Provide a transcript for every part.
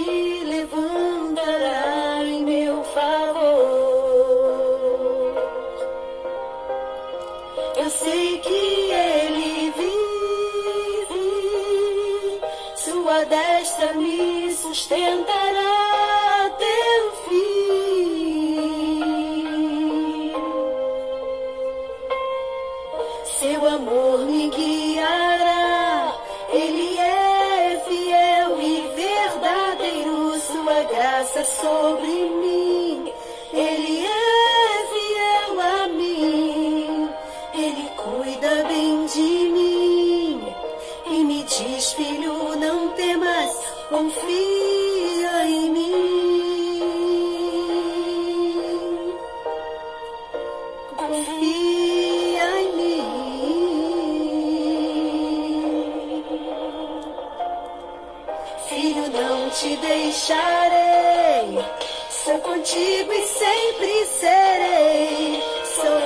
se levantará em meu favor. Eu sei que Ele vive, sua destra me sustentará até o fim. Seu amor me guiará, Ele é fiel e verdadeiro, sua graça sobre mim, Ele é fiel a mim, Ele cuida bem de mim e me diz: filho, não temas, confia em mim, confia em mim. Filho, não te deixarei, sou contigo e sempre serei. Sou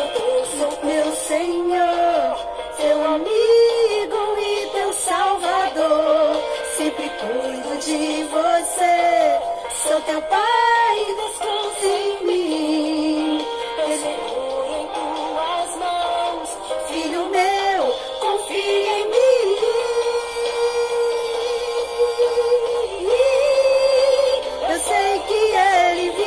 meu Senhor, teu amigo e teu Salvador. Sempre cuido de você, sou teu Pai, descansa em mim. Eu seguro em tuas mãos, filho meu, confia em mim. Eu sei que Ele vive,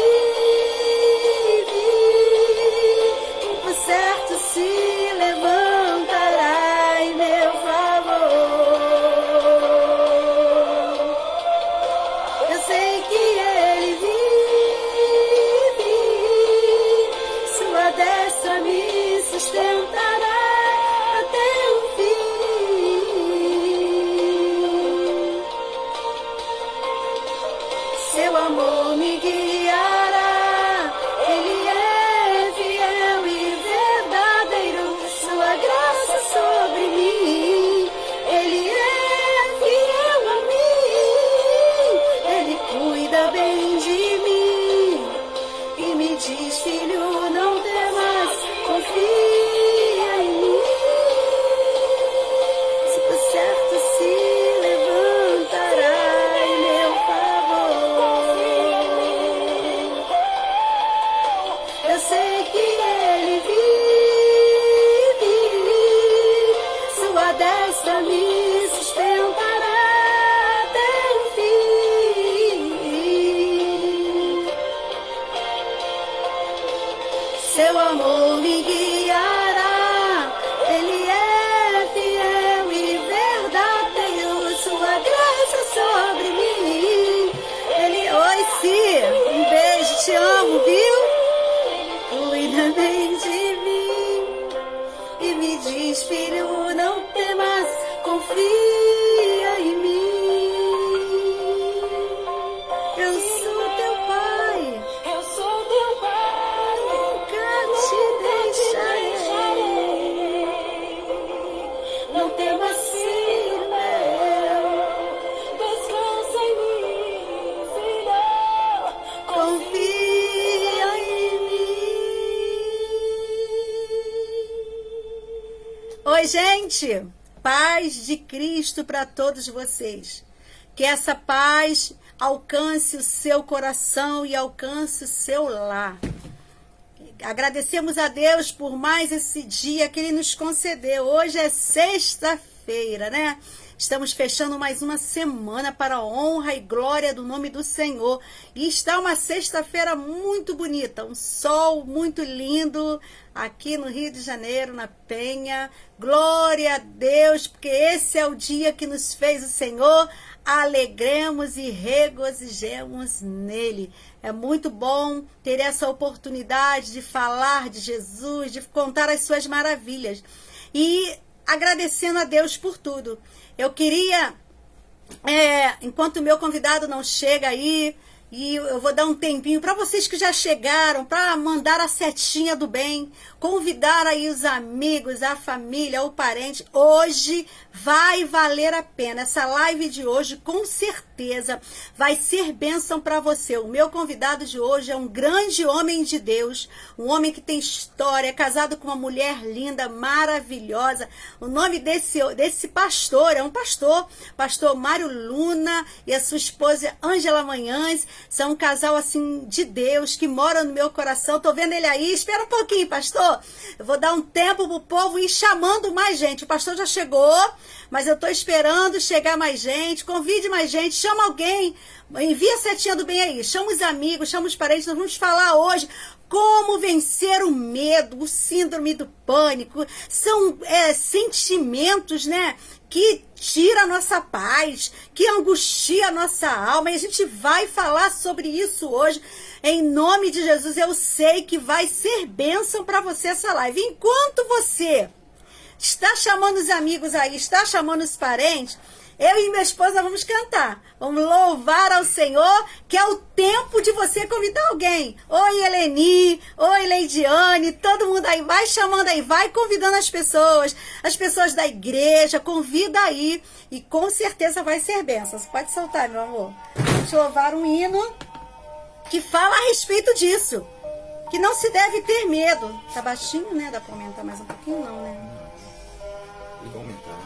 e por certo se levantará em meu favor. Eu sei que Ele vive, sua destra me sustentará até o fim. Seu amor me guiará, Ele é fiel e verdadeiro, sua graça sobre mim, Ele é fiel a mim, Ele cuida bem de mim e me diz: filho, não temas, confia em mim. Se por certo se levantará em meu favor. Eu sei que Ele vive, sua destra me sustentará até o fim. Seu amor me guiará, Ele é fiel e verdadeiro, sua graça sobre mim. Ele, oi, Si, um beijo, te amo, viu? Cuida bem de mim e me diz: filho, não temas, confia em mim. Eu sou teu Pai, eu sou teu Pai, nunca te deixarei. Não temas, filho meu, descansa em mim, filho, confia em mim. Oi, gente, paz de Cristo para todos vocês. Que essa paz alcance o seu coração e alcance o seu lar. Agradecemos a Deus por mais esse dia que Ele nos concedeu. Hoje é sexta-feira, né? Estamos fechando mais uma semana para a honra e glória do nome do Senhor. E está uma sexta-feira muito bonita, um sol muito lindo aqui no Rio de Janeiro, na Penha. Glória a Deus, porque esse é o dia que nos fez o Senhor. Alegremos e regozijemos nele. É muito bom ter essa oportunidade de falar de Jesus, de contar as suas maravilhas. E agradecendo a Deus por tudo. Eu queria, enquanto o meu convidado não chega aí, E eu vou dar um tempinho para vocês que já chegaram, para mandar a setinha do bem, convidar aí os amigos, a família, o parente. Hoje vai valer a pena. Essa live de hoje, com certeza, vai ser bênção para você. O meu convidado de hoje é um grande homem de Deus, um homem que tem história, é casado com uma mulher linda, maravilhosa. O nome desse pastor é um pastor Mário Luna e a sua esposa Ângela Manhães. São um casal assim de Deus que mora no meu coração. Tô vendo ele aí. Espera um pouquinho, pastor. Eu vou dar um tempo pro povo ir chamando mais gente. O pastor já chegou, mas eu tô esperando chegar mais gente. Convide mais gente, chama alguém. Envia a setinha do bem aí. Chama os amigos, chama os parentes. Nós vamos falar hoje como vencer o medo, o síndrome do pânico. São sentimentos, né, que tira a nossa paz, que angustia a nossa alma. E a gente vai falar sobre isso hoje. Em nome de Jesus, eu sei que vai ser bênção para você essa live. Enquanto você está chamando os amigos aí, está chamando os parentes, eu e minha esposa vamos cantar. Vamos louvar ao Senhor, que é o tempo de você convidar alguém. Oi, Eleni. Oi, Leidiane. Todo mundo aí. Vai chamando aí. Vai convidando as pessoas da igreja. Convida aí. E com certeza vai ser bênção. Você pode soltar, meu amor. Vamos louvar um hino que fala a respeito disso. Que não se deve ter medo. Tá baixinho, né? Dá pra aumentar mais um pouquinho? Não, né? Vou aumentar.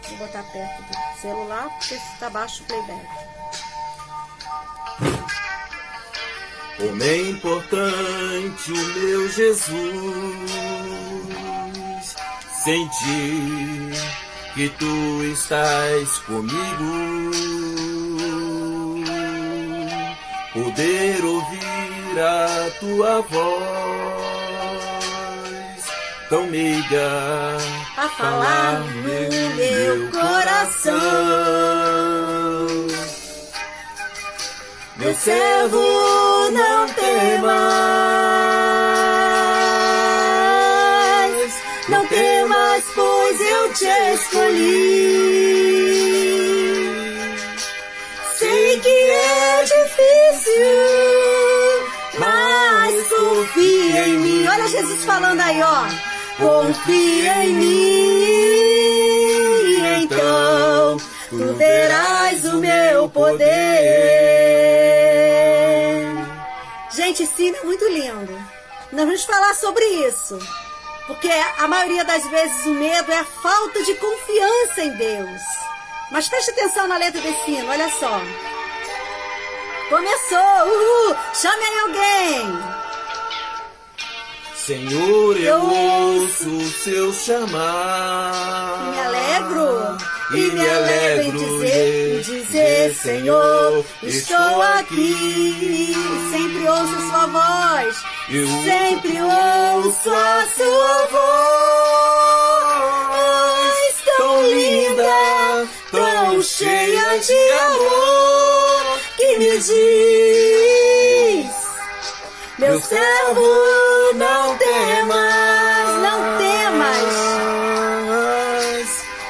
Vou botar perto do celular, porque está baixo o playback. Como é importante o meu Jesus, sentir que tu estás comigo, poder ouvir a tua voz tão meiga A falar no meu coração. Meu servo, não temas, não temas, pois eu te escolhi. Sei que é difícil, mas confia em mim. Olha Jesus falando aí, ó. Confia em mim, então tu verás o meu poder. Gente, esse hino é muito lindo. Nós vamos falar sobre isso, porque a maioria das vezes o medo é a falta de confiança em Deus. Mas preste atenção na letra desse hino, olha só. Começou! Chame aí alguém! Senhor, eu ouço o seu chamar. Me alegro. E me alegro em dizer, Senhor, estou aqui. Sempre ouço a sua voz. Eu Sempre ouço a sua voz. Tão linda, tão cheia de amor, que me diz: meu servo, não temas, não temas,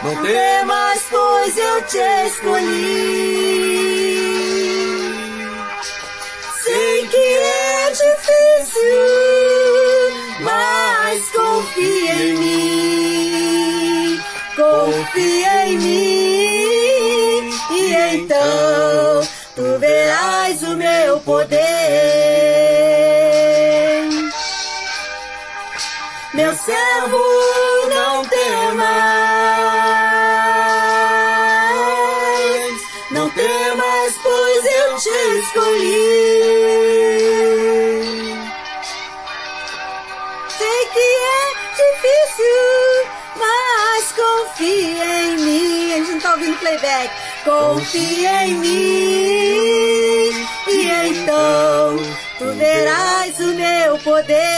não temas, pois eu te escolhi. Sei que é difícil, mas confia em mim, confia em mim, e então tu verás o meu poder. Meu servo, não temas, não temas, pois eu te escolhi. Sei que é difícil, mas confia em mim. A gente não tá ouvindo playback. Confia em mim, e então tu verás o meu poder.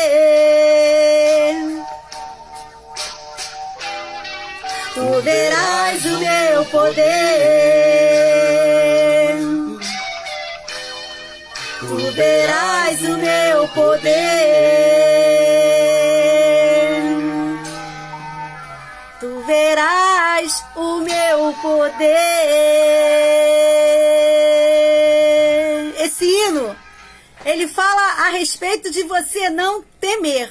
Tu verás o meu poder. Tu verás o meu poder. Tu verás o meu poder. hino. Ele fala a respeito de você não temer.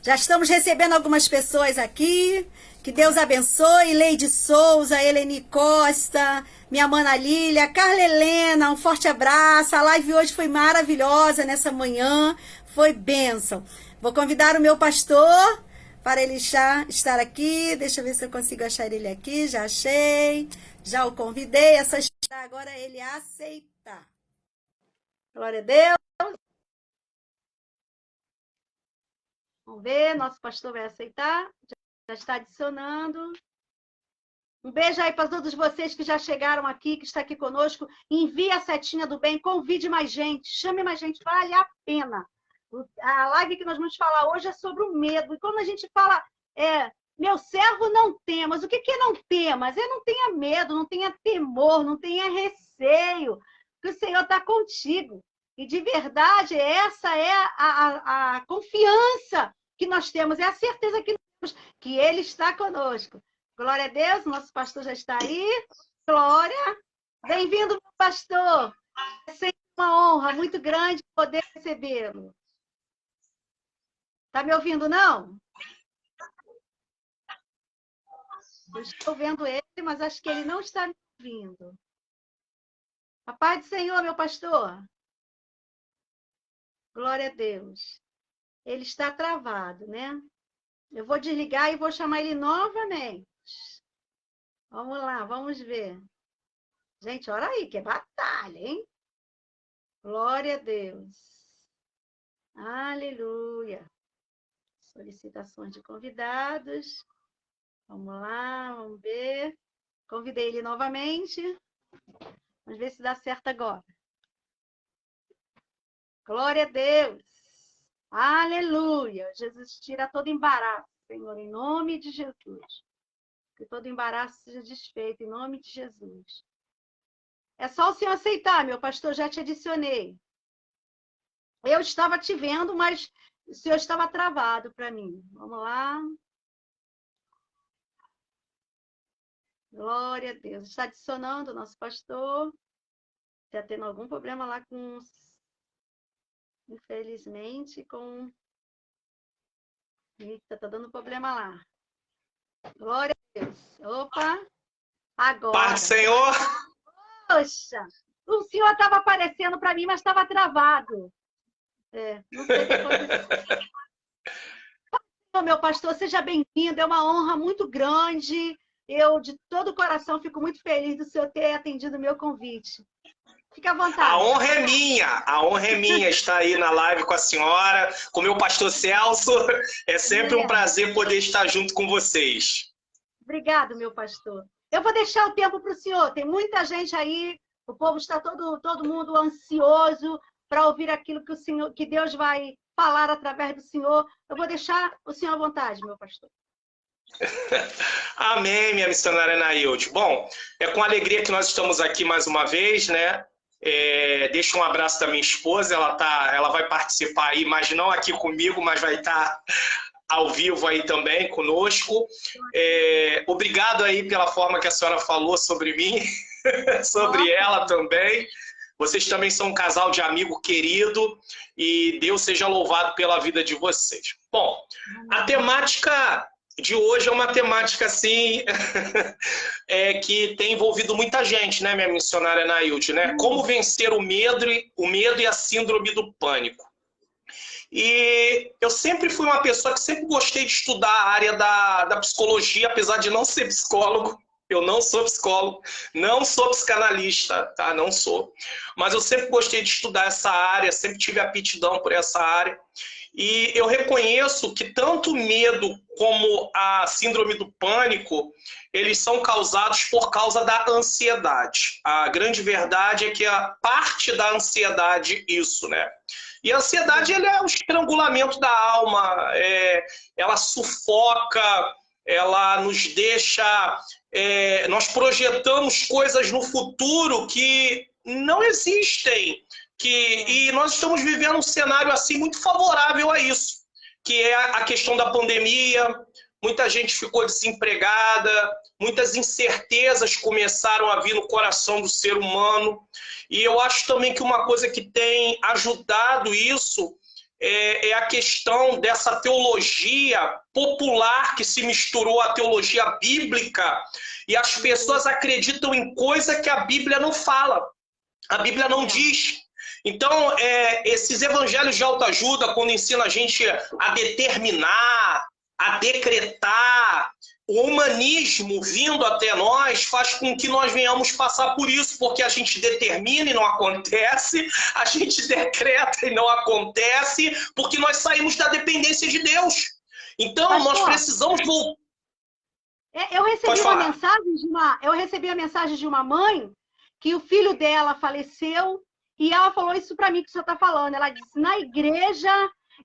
Já estamos recebendo algumas pessoas aqui. Que Deus abençoe. Leide Souza, Eleni Costa, minha mana Lília, Carla Helena, um forte abraço. A live hoje foi maravilhosa nessa manhã. Foi bênção. Vou convidar o meu pastor para ele já estar aqui. Deixa eu ver se eu consigo achar ele aqui. Já achei. Já o convidei. É só esperar agora ele aceitar. Glória a Deus. Vamos ver, nosso pastor vai aceitar. Já está adicionando. Um beijo aí para todos vocês que já chegaram aqui, que está aqui conosco. Envie a setinha do bem, convide mais gente, chame mais gente, vale a pena. A live que nós vamos falar hoje é sobre o medo. E quando a gente fala, meu servo não temas, o que é não temas? Não tenha medo, não tenha temor, não tenha receio, porque o Senhor está contigo. E de verdade, essa é a confiança que nós temos, é a certeza que nós temos, que Ele está conosco. Glória a Deus, nosso pastor já está aí. Glória. Bem-vindo, meu pastor. É sempre uma honra muito grande poder recebê-lo. Está me ouvindo, não? Eu estou vendo ele, mas acho que ele não está me ouvindo. A paz do Senhor, meu pastor. Glória a Deus. Ele está travado, né? Eu vou desligar e vou chamar ele novamente. Vamos lá, vamos ver. Gente, olha aí, que é batalha, hein? Glória a Deus. Aleluia. Solicitações de convidados. Vamos lá, vamos ver. Convidei ele novamente. Vamos ver se dá certo agora. Glória a Deus. Aleluia. Jesus tira todo embaraço, Senhor, em nome de Jesus. Que todo embaraço seja desfeito, em nome de Jesus. É só o Senhor aceitar, meu pastor, já te adicionei. Eu estava te vendo, mas o Senhor estava travado para mim. Vamos lá. Glória a Deus. Está adicionando o nosso pastor. Está tendo algum problema lá com... Infelizmente, com... Eita, está dando problema lá. Glória a Deus. Opa. Agora. Paz, Senhor. Poxa. O Senhor estava aparecendo para mim, mas estava travado. Não sei o que aconteceu. Meu pastor, seja bem-vindo. É uma honra muito grande. Eu, de todo o coração, fico muito feliz do Senhor ter atendido o meu convite. Fique à vontade. A honra é minha estar aí na live com a senhora, com o meu pastor Celso. É sempre um prazer poder estar junto com vocês. Obrigado, meu pastor. Eu vou deixar o tempo para o senhor. Tem muita gente aí, o povo está todo mundo ansioso para ouvir aquilo que o Senhor, que Deus vai falar através do senhor. Eu vou deixar o senhor à vontade, meu pastor. Amém, minha missionária Nailde. Bom, é com alegria que nós estamos aqui mais uma vez, né? Deixo um abraço da minha esposa, ela vai participar aí, mas não aqui comigo, mas vai estar ao vivo aí também conosco. Obrigado aí pela forma que a senhora falou sobre mim, sobre ela também. Vocês também são um casal de amigo querido e Deus seja louvado pela vida de vocês. Bom, a temática de hoje é uma temática assim que tem envolvido muita gente, né, minha missionária Nailde, né? Como vencer o medo e a síndrome do pânico. E eu sempre fui uma pessoa que sempre gostei de estudar a área da psicologia, apesar de não ser psicólogo. Eu não sou psicólogo, não sou psicanalista, tá? Não sou. Mas eu sempre gostei de estudar essa área, sempre tive aptidão por essa área. E eu reconheço que tanto o medo como a síndrome do pânico, eles são causados por causa da ansiedade. A grande verdade é que a parte da ansiedade, isso, né? E a ansiedade, ela é o estrangulamento da alma, ela sufoca, ela nos deixa... nós projetamos coisas no futuro que não existem. E nós estamos vivendo um cenário assim muito favorável a isso, que é a questão da pandemia. Muita gente ficou desempregada, muitas incertezas começaram a vir no coração do ser humano. E eu acho também que uma coisa que tem ajudado isso é a questão dessa teologia popular que se misturou à teologia bíblica, e as pessoas acreditam em coisa que a Bíblia não fala, a Bíblia não diz. Então, esses evangelhos de autoajuda, quando ensinam a gente a determinar, a decretar, o humanismo vindo até nós faz com que nós venhamos passar por isso, porque a gente determina e não acontece, a gente decreta e não acontece, porque nós saímos da dependência de Deus. Então, pastor, nós precisamos voltar. Eu recebi a mensagem de uma mãe que o filho dela faleceu, e ela falou isso para mim que o senhor está falando. Ela disse, na igreja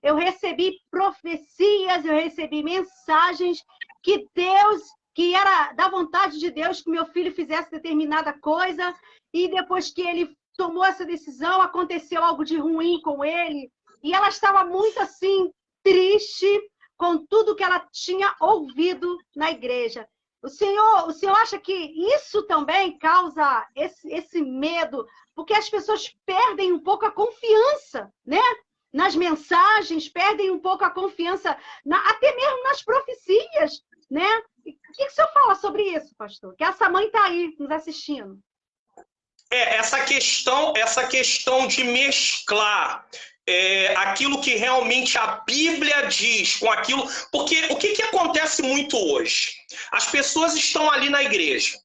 eu recebi profecias, eu recebi mensagens que Deus, que era da vontade de Deus que meu filho fizesse determinada coisa, e depois que ele tomou essa decisão, aconteceu algo de ruim com ele, e ela estava muito assim, triste com tudo que ela tinha ouvido na igreja. O senhor acha que isso também causa esse medo? Porque as pessoas perdem um pouco a confiança, né? Nas mensagens, perdem um pouco a confiança, até mesmo nas profecias, né? O que o senhor fala sobre isso, pastor? Que essa mãe está aí nos assistindo. Essa questão de mesclar aquilo que realmente a Bíblia diz com aquilo... Porque o que acontece muito hoje? As pessoas estão ali na igreja.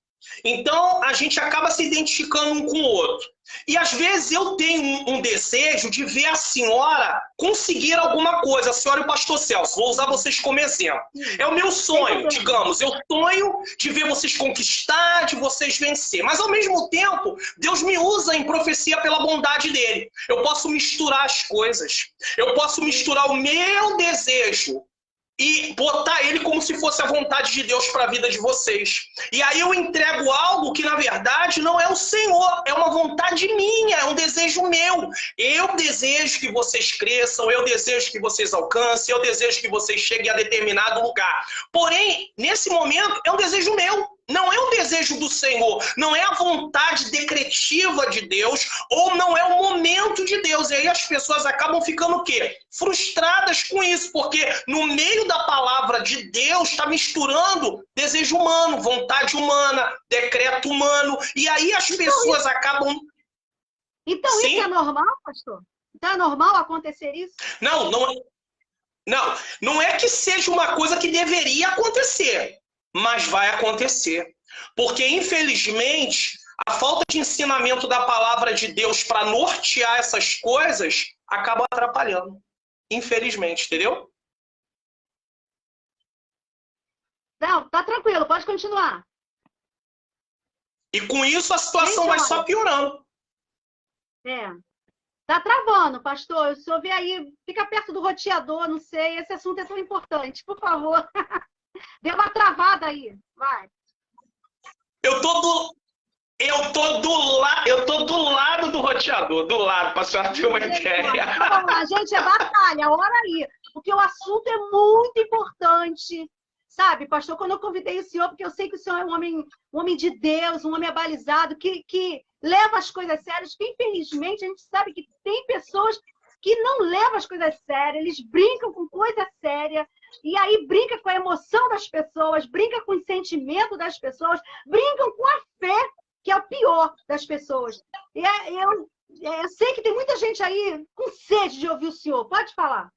Então, a gente acaba se identificando um com o outro. E, às vezes, eu tenho um desejo de ver a senhora conseguir alguma coisa. A senhora e o pastor Celso, vou usar vocês como exemplo. É o meu sonho, digamos. Eu sonho de ver vocês conquistar, de vocês vencer. Mas, ao mesmo tempo, Deus me usa em profecia pela bondade dele. Eu posso misturar as coisas. Eu posso misturar o meu desejo e botar ele como se fosse a vontade de Deus para a vida de vocês. E aí eu entrego algo que, na verdade, não é o Senhor, é uma vontade minha, é um desejo meu. Eu desejo que vocês cresçam, eu desejo que vocês alcancem, eu desejo que vocês cheguem a determinado lugar. Porém, nesse momento, é um desejo meu. Não é um desejo do Senhor, não é a vontade decretiva de Deus, ou não é o momento de Deus. E aí as pessoas acabam ficando o quê? Frustradas com isso, porque no meio da palavra de Deus está misturando desejo humano, vontade humana, decreto humano, e aí as pessoas acabam... Então Sim? Isso é normal, pastor? Então é normal acontecer isso? Não é que seja uma coisa que deveria acontecer. Mas vai acontecer. Porque, infelizmente, a falta de ensinamento da palavra de Deus para nortear essas coisas acaba atrapalhando. Infelizmente, entendeu? Não, tá tranquilo, pode continuar. E com isso a situação vai só piorando. Tá travando, pastor. O senhor vê aí, fica perto do roteador, não sei. Esse assunto é tão importante, por favor. Deu uma travada aí, vai. Eu tô do lado do roteador, do lado, para a senhora ter uma ideia. Vamos lá, gente, é batalha, hora aí. Porque o assunto é muito importante. Sabe, pastor, quando eu convidei o senhor, porque eu sei que o senhor é um homem de Deus, um homem abalizado, que leva as coisas sérias, que infelizmente a gente sabe que tem pessoas que não levam as coisas sérias, eles brincam com coisa séria, e aí brinca com a emoção das pessoas, brinca com o sentimento das pessoas, brincam com a fé, que é o pior das pessoas. E eu sei que tem muita gente aí com sede de ouvir o senhor. Pode falar.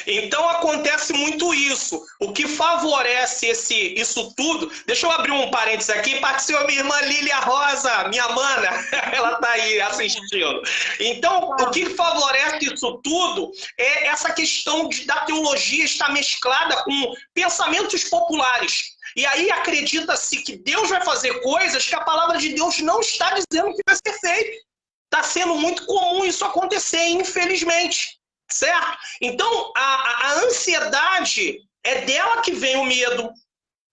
Então acontece muito isso. O que favorece isso tudo... Deixa eu abrir um parênteses aqui. Participou minha irmã Lília Rosa, minha mana. Ela está aí assistindo. Então, o que favorece isso tudo é essa questão da teologia estar mesclada com pensamentos populares. E aí acredita-se que Deus vai fazer coisas que a palavra de Deus não está dizendo que vai ser feito. Está sendo muito comum isso acontecer, infelizmente. Certo? Então, a ansiedade é dela que vem o medo,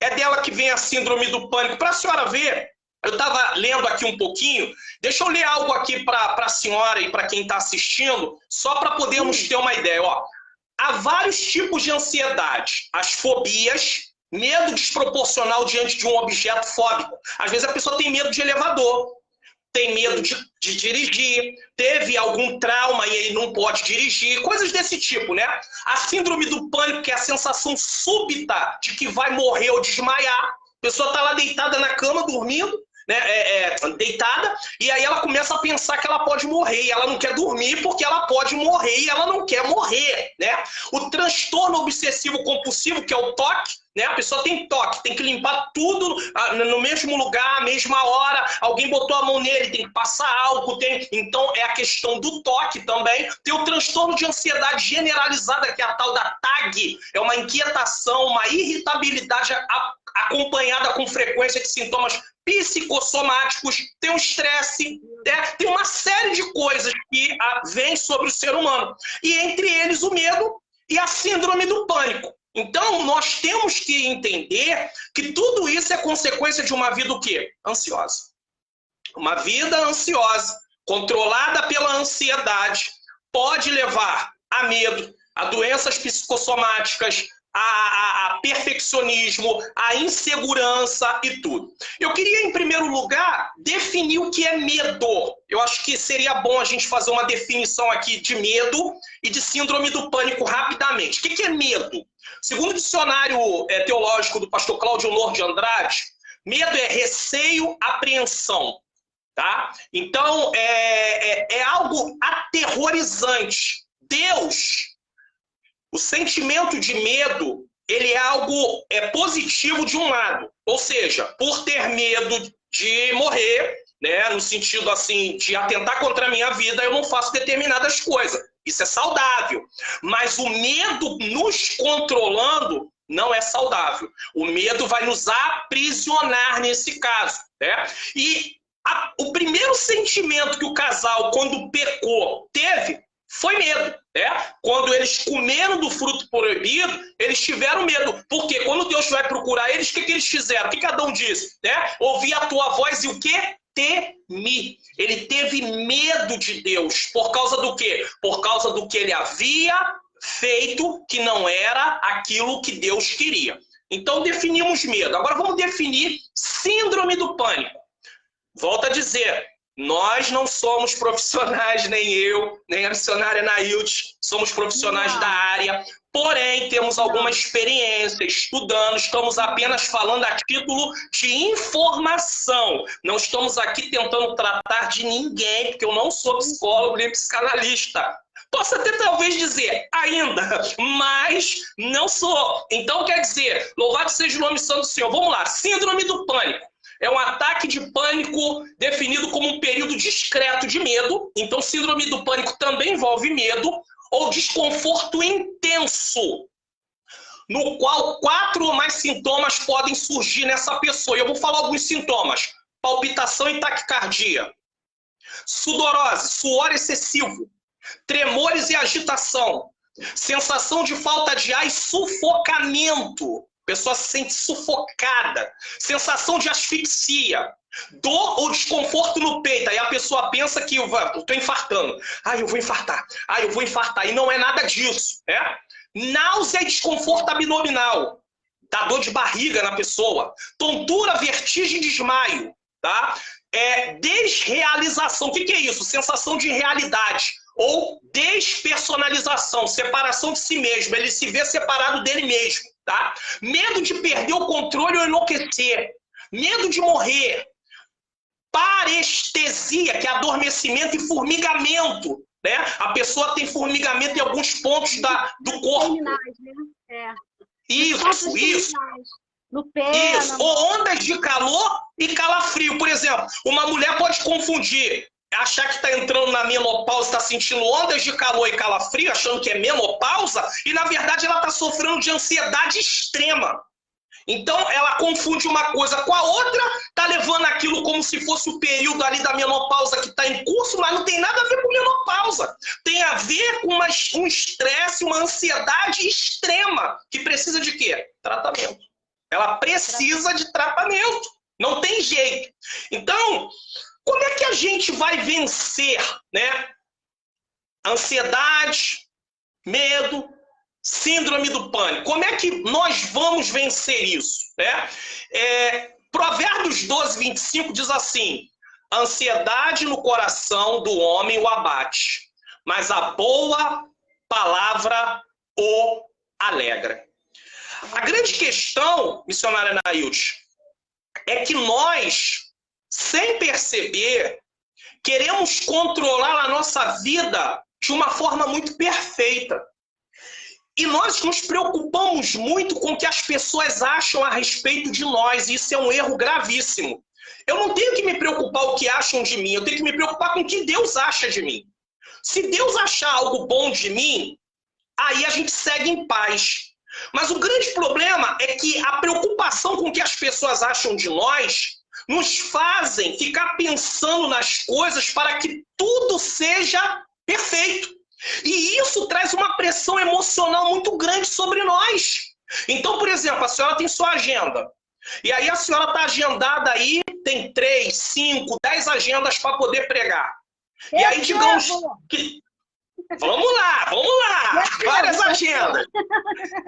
é dela que vem a síndrome do pânico. Para a senhora ver, eu estava lendo aqui um pouquinho, deixa eu ler algo aqui para a senhora e para quem está assistindo, só para podermos ter uma ideia. Ó, há vários tipos de ansiedade. As fobias, Medo desproporcional diante de um objeto fóbico. Às vezes a pessoa tem medo de elevador, tem medo de dirigir, teve algum trauma e ele não pode dirigir, coisas desse tipo, né? A síndrome do pânico, que é a sensação súbita de que vai morrer ou desmaiar. A pessoa está lá deitada na cama, dormindo, né, deitada, e aí ela começa a pensar que ela pode morrer, e ela não quer dormir porque ela pode morrer e ela não quer morrer, né? O transtorno obsessivo compulsivo, que é o TOC, né? A pessoa tem toque, tem que limpar tudo no mesmo lugar, mesma hora, alguém botou a mão nele, tem que passar álcool, então é a questão do toque também. Tem o transtorno de ansiedade generalizada, que é a tal da TAG, é uma inquietação, uma irritabilidade acompanhada com frequência de sintomas psicossomáticos, tem o estresse, né? Tem uma série de coisas que vêm sobre o ser humano. E entre eles o medo e a síndrome do pânico. Então, nós temos que entender que tudo isso é consequência de uma vida o quê? Ansiosa. Uma vida ansiosa, controlada pela ansiedade, pode levar a medo, a doenças psicossomáticas, a perfeccionismo, a insegurança e tudo. Eu queria, em primeiro lugar, definir o que é medo. Eu acho que seria bom a gente fazer uma definição aqui de medo e de síndrome do pânico rapidamente. O que é medo? Segundo o dicionário teológico do pastor Cláudio Lourdes de Andrade, medo é receio, apreensão. Tá? Então, é algo aterrorizante. Deus, o sentimento de medo, ele é algo positivo de um lado. Ou seja, por ter medo de morrer, né, no sentido assim, de atentar contra a minha vida, eu não faço determinadas coisas. Isso é saudável. Mas o medo nos controlando não é saudável. O medo vai nos aprisionar nesse caso, né? E o primeiro sentimento que o casal, quando pecou, teve foi medo, né? Quando eles comeram do fruto proibido, eles tiveram medo. Porque quando Deus vai procurar eles, o que eles fizeram? O que Adão disse? Né? Ouvi a tua voz e o quê? Temi. Ele teve medo de Deus. Por causa do quê? Por causa do que ele havia feito, que não era aquilo que Deus queria. Então definimos medo. Agora vamos definir síndrome do pânico. Volto a dizer, nós não somos profissionais, nem eu, nem a missionária Nailde, somos profissionais da área, porém temos alguma experiência estudando, estamos apenas falando a título de informação. Não estamos aqui tentando tratar de ninguém, porque eu não sou psicólogo nem psicanalista. Posso até talvez dizer, ainda, mas não sou. Então quer dizer, louvado seja o nome santo do Senhor. Vamos lá, síndrome do pânico. É um ataque de pânico definido como um período discreto de medo. Então, síndrome do pânico também envolve medo ou desconforto intenso, no qual 4 ou mais sintomas podem surgir nessa pessoa. Eu vou falar alguns sintomas. Palpitação e taquicardia. Sudorose, suor excessivo. Tremores e agitação. Sensação de falta de ar e sufocamento. A pessoa se sente sufocada, sensação de asfixia, dor ou desconforto no peito. Aí a pessoa pensa que eu estou infartando. Eu vou infartar. Eu vou infartar. E não é nada disso. Né? Náusea e desconforto abdominal. Dá dor de barriga na pessoa. Tontura, vertigem e desmaio. Tá? Desrealização. O que é isso? Sensação de realidade. Ou despersonalização, separação de si mesmo. Ele se vê separado dele mesmo. Tá? Medo de perder o controle ou enlouquecer. Medo de morrer. Parestesia, que é adormecimento e formigamento. Né? A pessoa tem formigamento em alguns pontos do corpo. Isso. No pé, isso. Ou ondas de calor e calafrio. Por exemplo, uma mulher pode confundir, achar que está entrando na menopausa, está sentindo ondas de calor e calafrio, achando que é menopausa, e na verdade ela está sofrendo de ansiedade extrema. Então ela confunde uma coisa com a outra, está levando aquilo como se fosse o período ali da menopausa que está em curso, mas não tem nada a ver com menopausa. Tem a ver com um estresse, uma ansiedade extrema, que precisa de quê? Tratamento. Ela precisa de tratamento. Não tem jeito. Então, como é que a gente vai vencer, né? Ansiedade, medo, Síndrome do pânico. Como é que nós vamos vencer isso? Né? Provérbios 12, 25 diz assim: a ansiedade no coração do homem o abate, mas a boa palavra o alegra. A grande questão, missionária Nailde, é que nós, sem perceber, queremos controlar a nossa vida de uma forma muito perfeita. E nós nos preocupamos muito com o que as pessoas acham a respeito de nós. E isso é um erro gravíssimo. Eu não tenho que me preocupar com o que acham de mim. Eu tenho que me preocupar com o que Deus acha de mim. Se Deus achar algo bom de mim, aí a gente segue em paz. Mas o grande problema é que a preocupação com o que as pessoas acham de nós nos fazem ficar pensando nas coisas para que tudo seja perfeito. E isso traz uma pressão emocional muito grande sobre nós. Então, por exemplo, a senhora tem sua agenda. E aí a senhora está agendada aí, tem 3, 5, 10 agendas para poder pregar. E aí, digamos que... Vamos lá, várias agendas.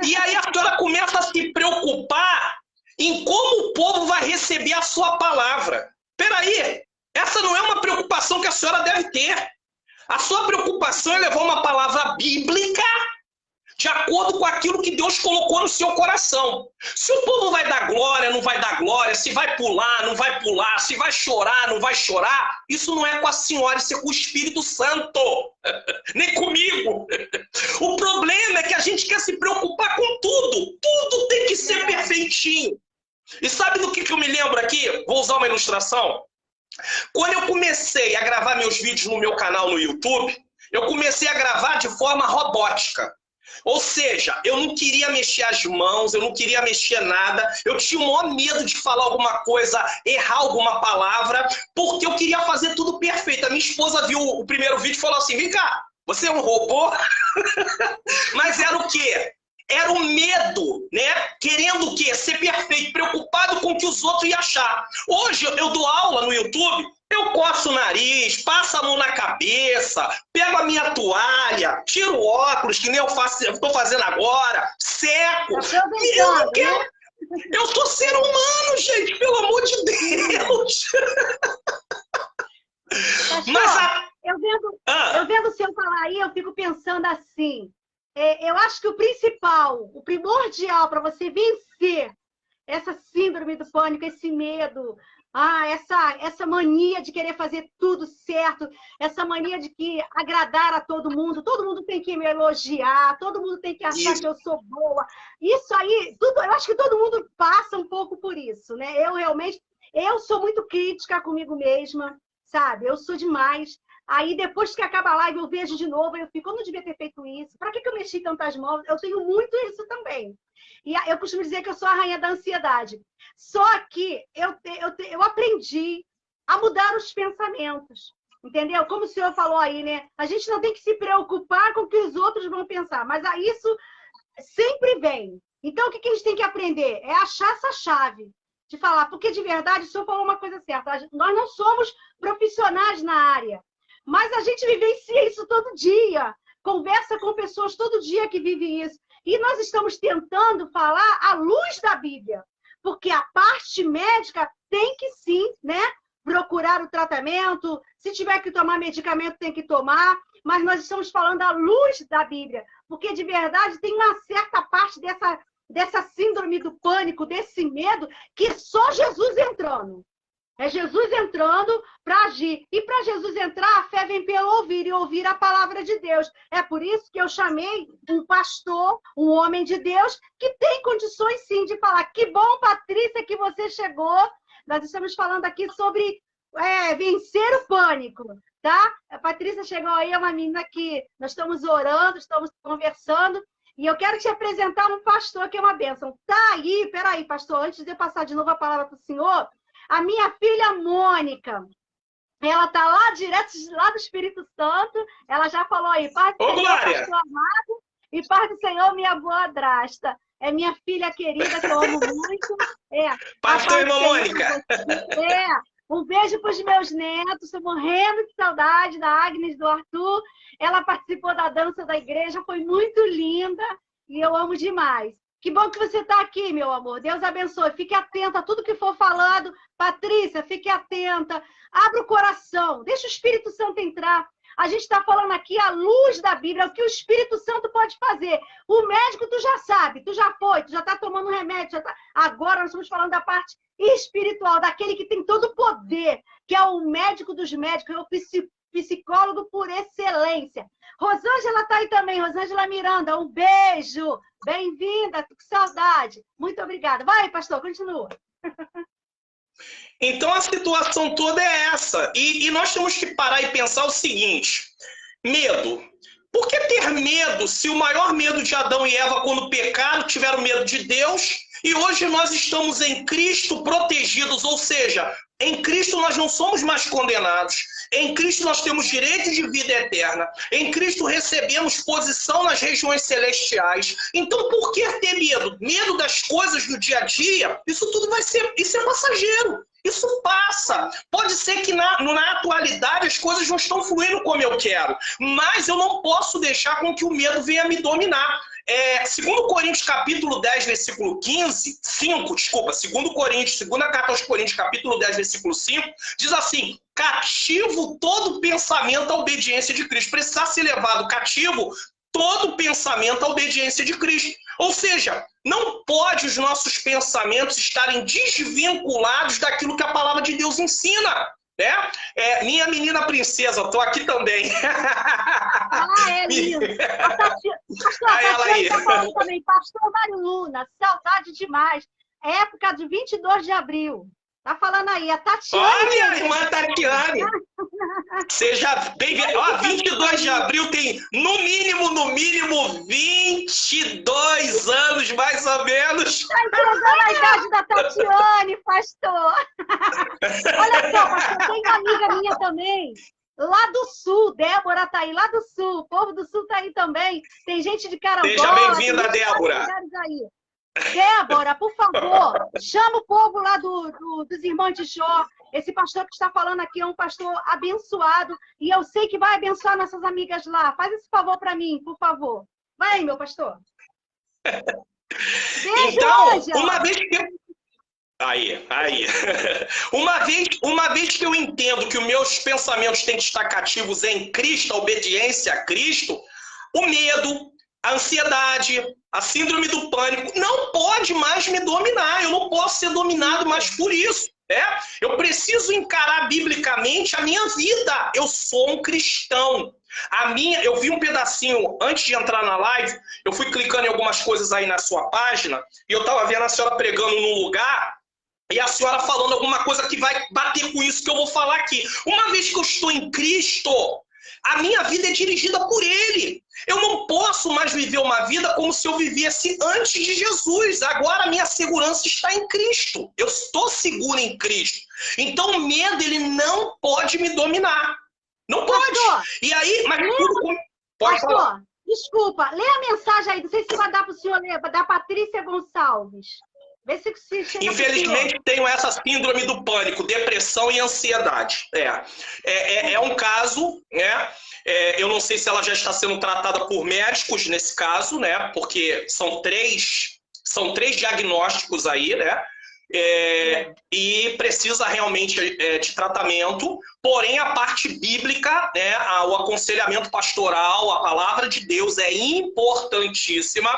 E aí a senhora começa a se preocupar em como o povo vai receber a sua palavra. Peraí, essa não é uma preocupação que a senhora deve ter. A sua preocupação é levar uma palavra bíblica de acordo com aquilo que Deus colocou no seu coração. Se o povo vai dar glória, não vai dar glória, se vai pular, não vai pular, se vai chorar, não vai chorar, isso não é com a senhora, isso é com o Espírito Santo, nem comigo. O problema é que a gente quer se preocupar com tudo, tudo tem que ser perfeitinho. E sabe do que eu me lembro aqui? Vou usar uma ilustração. Quando eu comecei a gravar meus vídeos no meu canal no YouTube, eu comecei a gravar de forma robótica. Ou seja, eu não queria mexer as mãos, eu não queria mexer nada, eu tinha o maior medo de falar alguma coisa, errar alguma palavra, porque eu queria fazer tudo perfeito. A minha esposa viu o primeiro vídeo e falou assim: vem cá, você é um robô? Mas era o quê? Era o medo, né? Querendo o quê? Ser perfeito, preocupado com o que os outros iam achar. Hoje eu dou aula no YouTube, eu coço o nariz, passo a mão na cabeça, pego a minha toalha, tiro o óculos, que nem eu estou fazendo agora, seco. E eu não quero... Eu sou ser humano, gente, pelo amor de Deus. Pastor, Mas eu vendo o senhor falar aí, eu fico pensando assim, eu acho que o principal, o primordial para você vencer essa síndrome do pânico, esse medo, essa mania de querer fazer tudo certo, essa mania de que agradar a todo mundo tem que me elogiar, todo mundo tem que achar que eu sou boa. Isso aí, eu acho que todo mundo passa um pouco por isso, né? Eu sou muito crítica comigo mesma, sabe? Eu sou demais. Aí, depois que acaba a live, eu vejo de novo, eu fico, eu não devia ter feito isso. Para que eu mexi tantas mãos? Eu tenho muito isso também. E eu costumo dizer que eu sou a rainha da ansiedade. Só que eu aprendi a mudar os pensamentos. Entendeu? Como o senhor falou aí, né? A gente não tem que se preocupar com o que os outros vão pensar. Mas isso sempre vem. Então, o que a gente tem que aprender? É achar essa chave. De falar, porque de verdade, o senhor falou uma coisa certa. Nós não somos profissionais na área. Mas a gente vivencia isso todo dia. Conversa com pessoas todo dia que vivem isso. E nós estamos tentando falar à luz da Bíblia. Porque a parte médica tem que sim, né? Procurar o tratamento. Se tiver que tomar medicamento, tem que tomar. Mas nós estamos falando à luz da Bíblia. Porque de verdade tem uma certa parte dessa síndrome do pânico, desse medo, que só Jesus entrando. É Jesus entrando para agir. E para Jesus entrar, a fé vem pelo ouvir e ouvir a palavra de Deus. É por isso que eu chamei um pastor, um homem de Deus, que tem condições sim de falar. Que bom, Patrícia, que você chegou. Nós estamos falando aqui sobre vencer o pânico, tá? A Patrícia chegou aí, é uma menina que nós estamos orando, estamos conversando. E eu quero te apresentar um pastor que é uma bênção. Tá aí, peraí, pastor, antes de eu passar de novo a palavra para o senhor... A minha filha Mônica, ela está lá, direto lá do Espírito Santo, ela já falou aí, Pai do Senhor, pastor amado, e Pai do Senhor, minha boa adrasta. É minha filha querida, que eu amo muito. Pastor irmã Mônica. Um beijo para os meus netos, estou morrendo de saudade da Agnes, do Arthur. Ela participou da dança da igreja, foi muito linda. E eu amo demais. Que bom que você está aqui, meu amor. Deus abençoe. Fique atenta a tudo que for falado. Patrícia, fique atenta. Abra o coração. Deixa o Espírito Santo entrar. A gente está falando aqui à luz da Bíblia, o que o Espírito Santo pode fazer. O médico, tu já sabe, tu já foi, tu já está tomando remédio. Já tá... Agora nós estamos falando da parte espiritual, daquele que tem todo o poder, que é o médico dos médicos, é o psicólogo por excelência. Rosângela está aí também, Rosângela Miranda, um beijo. Bem-vinda, que saudade. Muito obrigada. Vai, pastor, continua. Então a situação toda é essa. E nós temos que parar e pensar o seguinte: medo. Por que ter medo se o maior medo de Adão e Eva quando pecaram tiveram medo de Deus e hoje nós estamos em Cristo protegidos, ou seja, em Cristo nós não somos mais condenados. Em Cristo nós temos direito de vida eterna. Em Cristo recebemos posição nas regiões celestiais. Então por que ter medo? Medo das coisas do dia a dia? Isso tudo isso é passageiro. Isso passa. Pode ser que na atualidade as coisas não estão fluindo como eu quero, mas eu não posso deixar com que o medo venha me dominar. Segundo Coríntios capítulo 10, versículo 15, 5, desculpa, segunda carta aos Coríntios capítulo 10, versículo 5, diz assim: cativo todo pensamento à obediência de Cristo. Precisar ser levado cativo todo pensamento à obediência de Cristo. Ou seja, não pode os nossos pensamentos estarem desvinculados daquilo que a palavra de Deus ensina. Né? Minha menina princesa, estou aqui também. É lindo. Pastor, a Tatiana está falando também. Pastor Mário Luna, saudade demais. Época de 22 de abril. Tá falando aí, a Tatiana. Olha, irmã Tatiane. Seja bem-vinda. 22 de abril tem, no mínimo, 22 anos, mais ou menos. Está entregando a idade da Tatiane, pastor. Olha só, pastor, tem uma amiga minha também, lá do Sul. Débora tá aí, lá do Sul. O povo do Sul tá aí também. Tem gente de Carambola. Seja bem-vinda, Débora. Débora, por favor, chama o povo lá dos irmãos de Jó. Esse pastor que está falando aqui é um pastor abençoado e eu sei que vai abençoar nossas amigas lá. Faz esse favor para mim, por favor. Vai aí, meu pastor. Beijo, então, Ângela. uma vez que... Aí. Uma vez que eu entendo que os meus pensamentos têm que estar cativos em Cristo, a obediência a Cristo, o medo, a ansiedade, a síndrome do pânico não pode mais me dominar. Eu não posso ser dominado mais por isso. Eu preciso encarar biblicamente a minha vida. Eu sou um cristão. Eu vi um pedacinho antes de entrar na live, eu fui clicando em algumas coisas aí na sua página e eu estava vendo a senhora pregando num lugar e a senhora falando alguma coisa que vai bater com isso que eu vou falar aqui. Uma vez que eu estou em Cristo, a minha vida é dirigida por Ele. Eu não posso mais viver uma vida como se eu vivesse antes de Jesus. Agora a minha segurança está em Cristo. Eu estou seguro em Cristo. Então o medo, ele não pode me dominar. Não pode. Pastor, e aí, mas tudo... Pode falar. Desculpa, lê a mensagem aí. Não sei se vai dar para o senhor ler, da Patrícia Gonçalves. Vê se infelizmente tenho essa síndrome do pânico, depressão e ansiedade. É um caso, né? Eu não sei se ela já está sendo tratada por médicos nesse caso, né? Porque são três diagnósticos aí, né? E precisa realmente de tratamento, porém a parte bíblica, né, o aconselhamento pastoral, a palavra de Deus é importantíssima,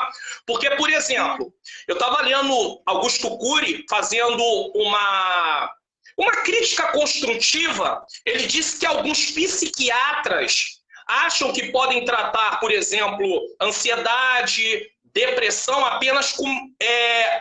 porque, por exemplo, eu estava lendo Augusto Cury fazendo uma crítica construtiva. Ele disse que alguns psiquiatras acham que podem tratar, por exemplo, ansiedade, depressão apenas com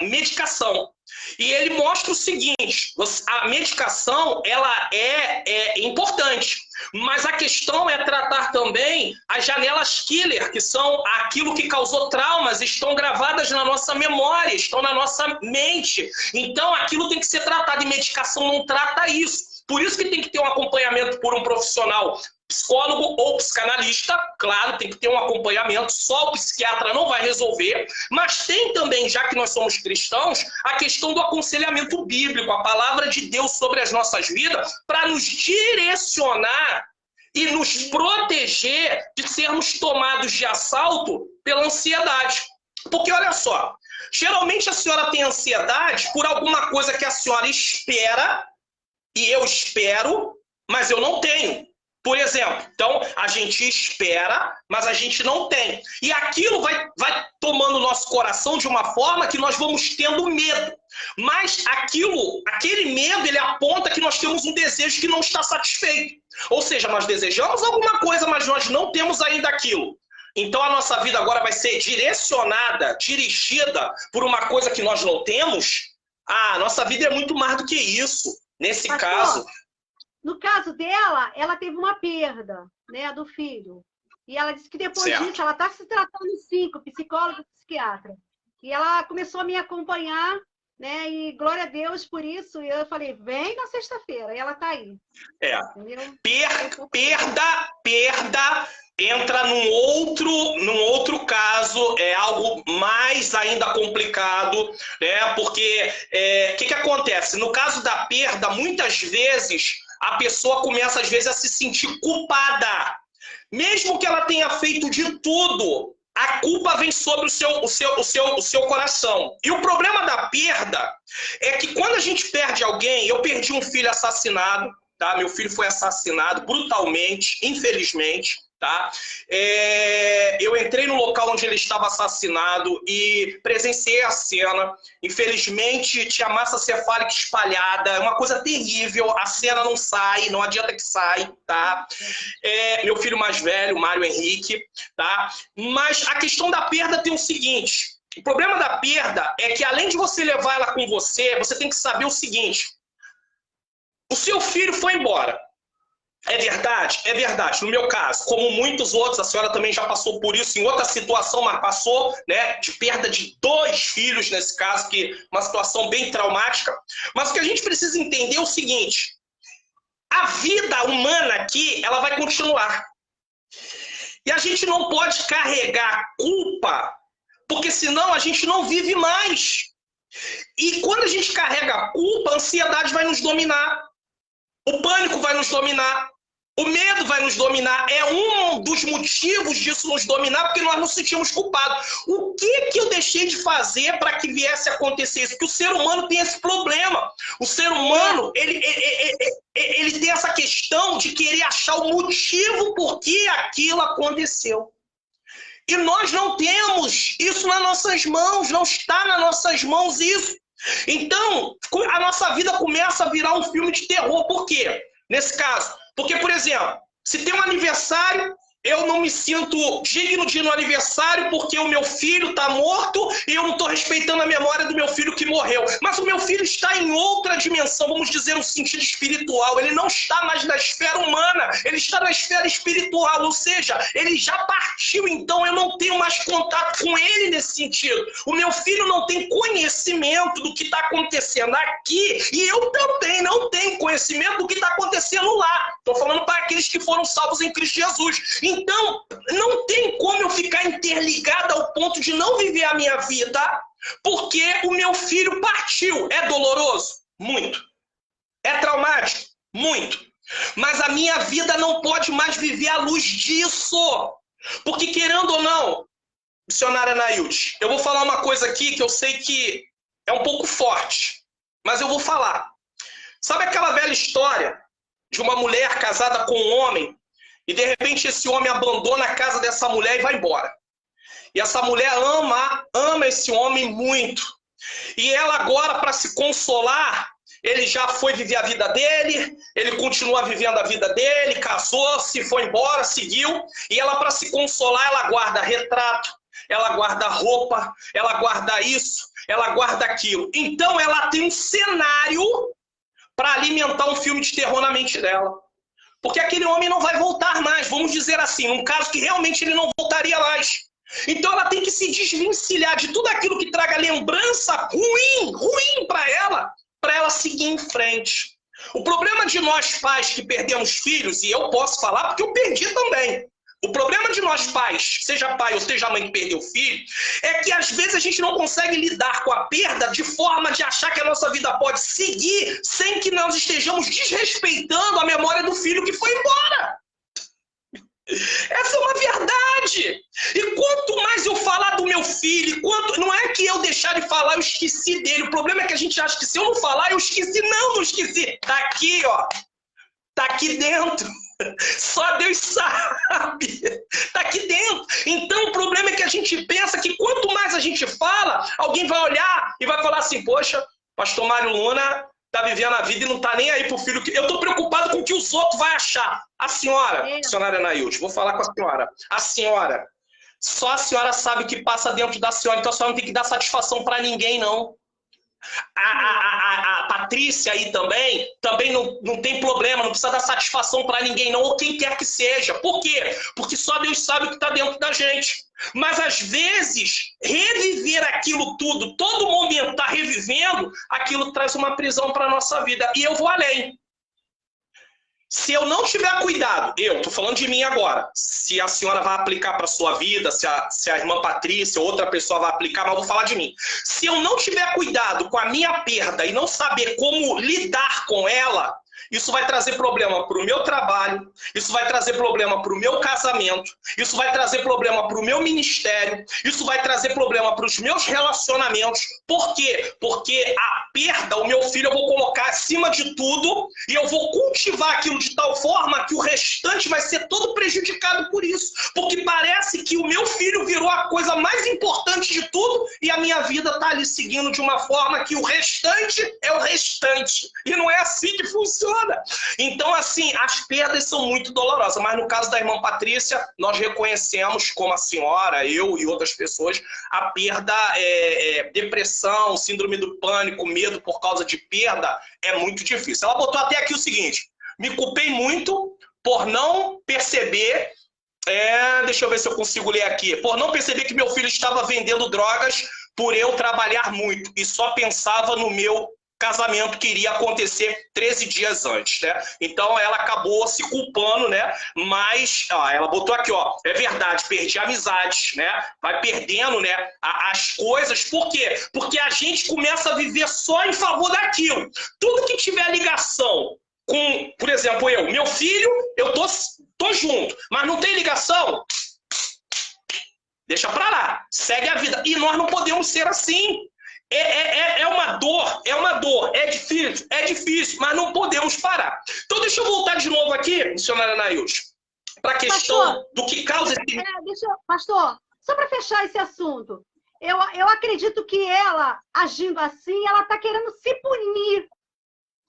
medicação. E ele mostra o seguinte: a medicação ela é importante, mas a questão é tratar também as janelas killer, que são aquilo que causou traumas, estão gravadas na nossa memória, estão na nossa mente. Então aquilo tem que ser tratado, e medicação não trata isso. Por isso que tem que ter um acompanhamento por um profissional, psicólogo ou psicanalista. Claro, tem que ter um acompanhamento, só o psiquiatra não vai resolver, mas tem também, já que nós somos cristãos, a questão do aconselhamento bíblico, a palavra de Deus sobre as nossas vidas, para nos direcionar e nos proteger de sermos tomados de assalto pela ansiedade. Porque, olha só, geralmente a senhora tem ansiedade por alguma coisa que a senhora espera, e eu espero, mas eu não tenho. Por exemplo, então, a gente espera, mas a gente não tem. E aquilo vai tomando o nosso coração de uma forma que nós vamos tendo medo. Mas aquele medo, ele aponta que nós temos um desejo que não está satisfeito. Ou seja, nós desejamos alguma coisa, mas nós não temos ainda aquilo. Então a nossa vida agora vai ser dirigida por uma coisa que nós não temos? Ah, nossa vida é muito mais do que isso. Nesse caso... No caso dela, ela teve uma perda, né, do filho. E ela disse que depois disso, ela está se tratando sim, com psicólogo e psiquiatra. E ela começou a me acompanhar, né, e glória a Deus por isso. E eu falei, vem na sexta-feira. E ela está aí. Entendeu? Perda entra num outro caso, é algo mais ainda complicado, né? Porque o que acontece? No caso da perda, muitas vezes a pessoa começa às vezes a se sentir culpada, mesmo que ela tenha feito de tudo. A culpa vem sobre o seu coração. E o problema da perda é que quando a gente perde alguém, eu perdi um filho assassinado, tá? Meu filho foi assassinado brutalmente, infelizmente. Tá? Eu entrei no local onde ele estava assassinado e presenciei a cena. Infelizmente, tinha massa cefálica espalhada, é uma coisa terrível. A cena não sai, não adianta que sai. Tá? Meu filho mais velho, Mário Henrique. Tá? Mas a questão da perda tem o seguinte: o problema da perda é que, além de você levar ela com você, você tem que saber o seguinte: o seu filho foi embora. É verdade? É verdade. No meu caso, como muitos outros, a senhora também já passou por isso em outra situação, mas passou, né, de perda de 2 filhos nesse caso, que é uma situação bem traumática. Mas o que a gente precisa entender é o seguinte: a vida humana aqui, ela vai continuar. E a gente não pode carregar culpa, porque senão a gente não vive mais. E quando a gente carrega a culpa, a ansiedade vai nos dominar. O pânico vai nos dominar. O medo vai nos dominar. É um dos motivos disso nos dominar, porque nós nos sentimos culpados. O que eu deixei de fazer para que viesse a acontecer isso? Porque o ser humano tem esse problema. O ser humano, ele tem essa questão de querer achar o motivo por que aquilo aconteceu. E nós não temos isso nas nossas mãos, não está nas nossas mãos isso. Então, a nossa vida começa a virar um filme de terror. Por quê? Nesse caso, porque, por exemplo, se tem um aniversário, eu não me sinto digno de ir no aniversário porque o meu filho está morto e eu não estou respeitando a memória do meu filho que morreu. Mas o meu filho está em outra dimensão, vamos dizer, no sentido espiritual. Ele não está mais na esfera humana, ele está na esfera espiritual. Ou seja, ele já partiu, então eu não tenho mais contato com ele nesse sentido. O meu filho não tem conhecimento do que está acontecendo aqui e eu também não tenho conhecimento do que está acontecendo lá. Estou falando para aqueles que foram salvos em Cristo Jesus. Então, não tem como eu ficar interligada ao ponto de não viver a minha vida, porque o meu filho partiu. É doloroso? Muito. É traumático? Muito. Mas a minha vida não pode mais viver à luz disso. Porque, querendo ou não, missionária Anaílde, eu vou falar uma coisa aqui que eu sei que é um pouco forte, mas eu vou falar. Sabe aquela velha história de uma mulher casada com um homem e de repente esse homem abandona a casa dessa mulher e vai embora? E essa mulher ama esse homem muito. E ela agora, para se consolar, ele já foi viver a vida dele, ele continua vivendo a vida dele, casou-se, foi embora, seguiu. E ela, para se consolar, ela guarda retrato, ela guarda roupa, ela guarda isso, ela guarda aquilo. Então ela tem um cenário para alimentar um filme de terror na mente dela. Porque aquele homem não vai voltar mais, vamos dizer assim, num caso que realmente ele não voltaria mais. Então ela tem que se desvencilhar de tudo aquilo que traga lembrança ruim para ela seguir em frente. O problema de nós pais que perdemos filhos, e eu posso falar porque eu perdi também. O problema de nós pais, seja pai ou seja mãe que perdeu filho, é que às vezes a gente não consegue lidar com a perda de forma de achar que a nossa vida pode seguir sem que nós estejamos desrespeitando a memória do filho que foi embora. Essa é uma verdade. E quanto mais eu falar do meu filho. Não é que eu deixar de falar, eu esqueci dele. O problema é que a gente acha que se eu não falar, eu esqueci. Não esqueci. Tá aqui, ó. Tá aqui dentro. Só Deus sabe. Tá aqui dentro. Então o problema é que a gente pensa que quanto mais a gente fala, alguém vai olhar e vai falar assim, poxa, pastor Mário Luna tá vivendo a vida e não tá nem aí pro filho. Eu tô preocupado com o que os outros vão achar. A senhora, senhora Anaílde, vou falar com a senhora. A senhora, só a senhora sabe o que passa dentro da senhora, então a senhora não tem que dar satisfação para ninguém, não. A Patrícia aí também não tem problema, não precisa dar satisfação para ninguém, não, ou quem quer que seja. Por quê? Porque só Deus sabe o que está dentro da gente. Mas às vezes, reviver aquilo tudo, todo momento tá revivendo, aquilo traz uma prisão para a nossa vida. E eu vou além. Se eu não tiver cuidado, eu tô falando de mim agora, se a senhora vai aplicar para sua vida, se a irmã Patrícia ou outra pessoa vai aplicar, mas eu vou falar de mim. Se eu não tiver cuidado com a minha perda e não saber como lidar com ela, isso vai trazer problema para o meu trabalho, isso vai trazer problema para o meu casamento, isso vai trazer problema para o meu ministério, isso vai trazer problema para os meus relacionamentos. Por quê? Porque a perda, o meu filho, eu vou colocar acima de tudo e eu vou cultivar aquilo de tal forma que o restante vai ser todo prejudicado por isso. Porque parece que o meu filho virou a coisa mais importante de tudo e a minha vida está ali seguindo de uma forma que o restante é o restante. E não é assim que funciona. Então, assim, as perdas são muito dolorosas, mas no caso da irmã Patrícia, nós reconhecemos como a senhora, eu e outras pessoas, a perda, depressão, síndrome do pânico, medo por causa de perda, é muito difícil. Ela botou até aqui o seguinte, me culpei muito por não perceber, deixa eu ver se eu consigo ler aqui, por não perceber que meu filho estava vendendo drogas por eu trabalhar muito e só pensava no meu casamento que iria acontecer 13 dias antes, né? Então ela acabou se culpando, né? Mas ela botou aqui, ó, é verdade, perdi amizades, né? Vai perdendo, né? As coisas, por quê? Porque a gente começa a viver só em favor daquilo. Tudo que tiver ligação com, por exemplo, meu filho, eu tô junto, mas não tem ligação, deixa pra lá, segue a vida. E nós não podemos ser assim. É uma dor, é difícil, mas não podemos parar. Então deixa eu voltar de novo aqui, missionária Anaílde, para a questão do que causa esse... Pastor, só para fechar esse assunto, eu acredito que ela, agindo assim, ela está querendo se punir,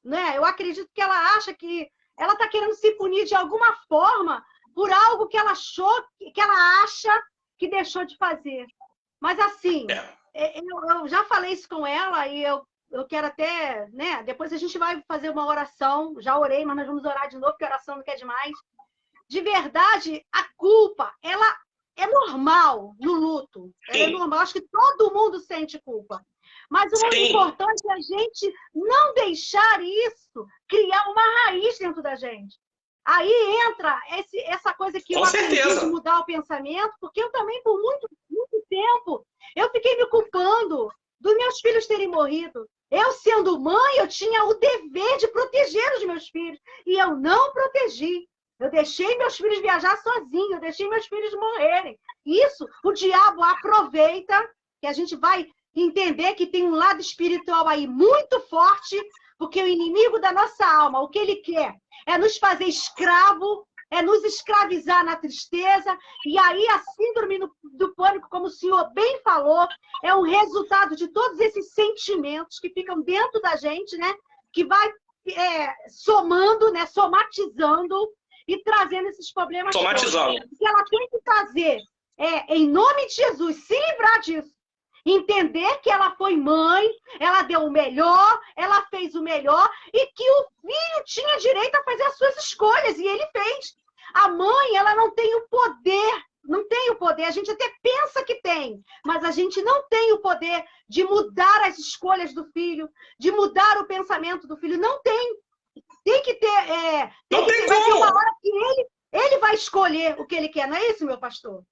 né? Eu acredito que ela acha que ela está querendo se punir de alguma forma por algo que ela achou, que ela acha que deixou de fazer. Mas assim... Eu já falei isso com ela e eu quero até, né? Depois a gente vai fazer uma oração. Já orei, mas nós vamos orar de novo, porque a oração não quer demais. De verdade, a culpa, ela é normal no luto. Ela é normal. Acho que todo mundo sente culpa. Mas o mais importante é a gente não deixar isso criar uma raiz dentro da gente. Aí entra essa coisa que eu aprendi de mudar o pensamento, porque eu também, por muito tempo, eu fiquei me culpando dos meus filhos terem morrido. Eu, sendo mãe, eu tinha o dever de proteger os meus filhos. E eu não protegi. Eu deixei meus filhos viajar sozinhos, eu deixei meus filhos morrerem. Isso, o diabo aproveita, que a gente vai entender que tem um lado espiritual aí muito forte, porque o inimigo da nossa alma, o que ele quer é nos fazer escravo, é nos escravizar na tristeza, e aí a síndrome do pânico, como o senhor bem falou, é um resultado de todos esses sentimentos que ficam dentro da gente, né? Que vai somando, né? Somatizando e trazendo esses problemas. Somatizando. O que ela tem que fazer em nome de Jesus, se livrar disso. Entender que ela foi mãe, ela deu o melhor, ela fez o melhor e que o filho tinha direito a fazer as suas escolhas e ele fez. A mãe, ela não tem o poder, a gente até pensa que tem, mas a gente não tem o poder de mudar as escolhas do filho, de mudar o pensamento do filho, não tem. Tem que ter, não tem vai ter como. uma hora que ele vai escolher o que ele quer, não é isso, meu pastor?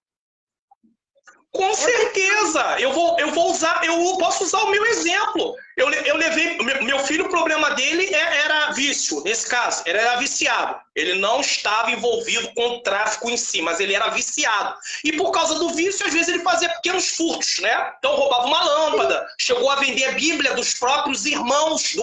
Com certeza! Eu posso usar o meu exemplo. Eu levei... Meu filho, o problema dele era vício, nesse caso. Ele era viciado. Ele não estava envolvido com o tráfico em si, mas ele era viciado. E por causa do vício, às vezes ele fazia pequenos furtos, né? Então roubava uma lâmpada, chegou a vender a Bíblia dos próprios irmãos,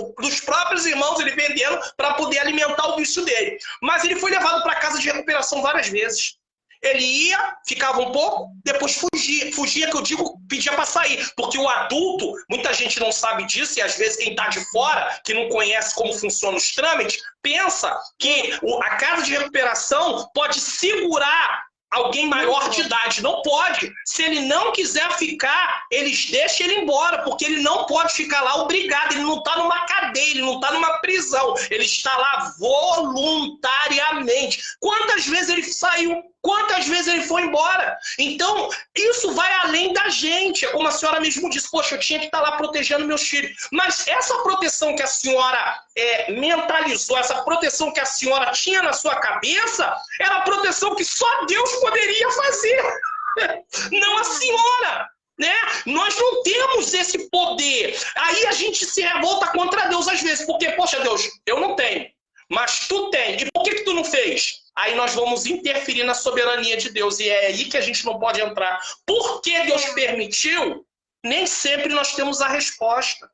ele vendendo para poder alimentar o vício dele. Mas ele foi levado para a casa de recuperação várias vezes. Ele ia, ficava um pouco, depois fugia. Fugia, que eu digo, pedia para sair. Porque o adulto, muita gente não sabe disso, e às vezes quem está de fora, que não conhece como funcionam os trâmites, pensa que a casa de recuperação pode segurar alguém maior de idade. Não pode. Se ele não quiser ficar, eles deixam ele embora, porque ele não pode ficar lá obrigado. Ele não está numa cadeia, ele não está numa prisão. Ele está lá voluntariamente. Quantas vezes ele saiu? Quantas vezes ele foi embora? Então, isso vai além da gente. É como a senhora mesmo disse, poxa, eu tinha que estar lá protegendo meus filhos. Mas essa proteção que a senhora mentalizou, essa proteção que a senhora tinha na sua cabeça, era a proteção que só Deus poderia fazer. Não a senhora. Né? Nós não temos esse poder. Aí a gente se revolta contra Deus às vezes. Porque, poxa, Deus, eu não tenho. Mas tu tem. E por que tu não fez? Aí nós vamos interferir na soberania de Deus. E é aí que a gente não pode entrar. Por que Deus permitiu? Nem sempre nós temos a resposta.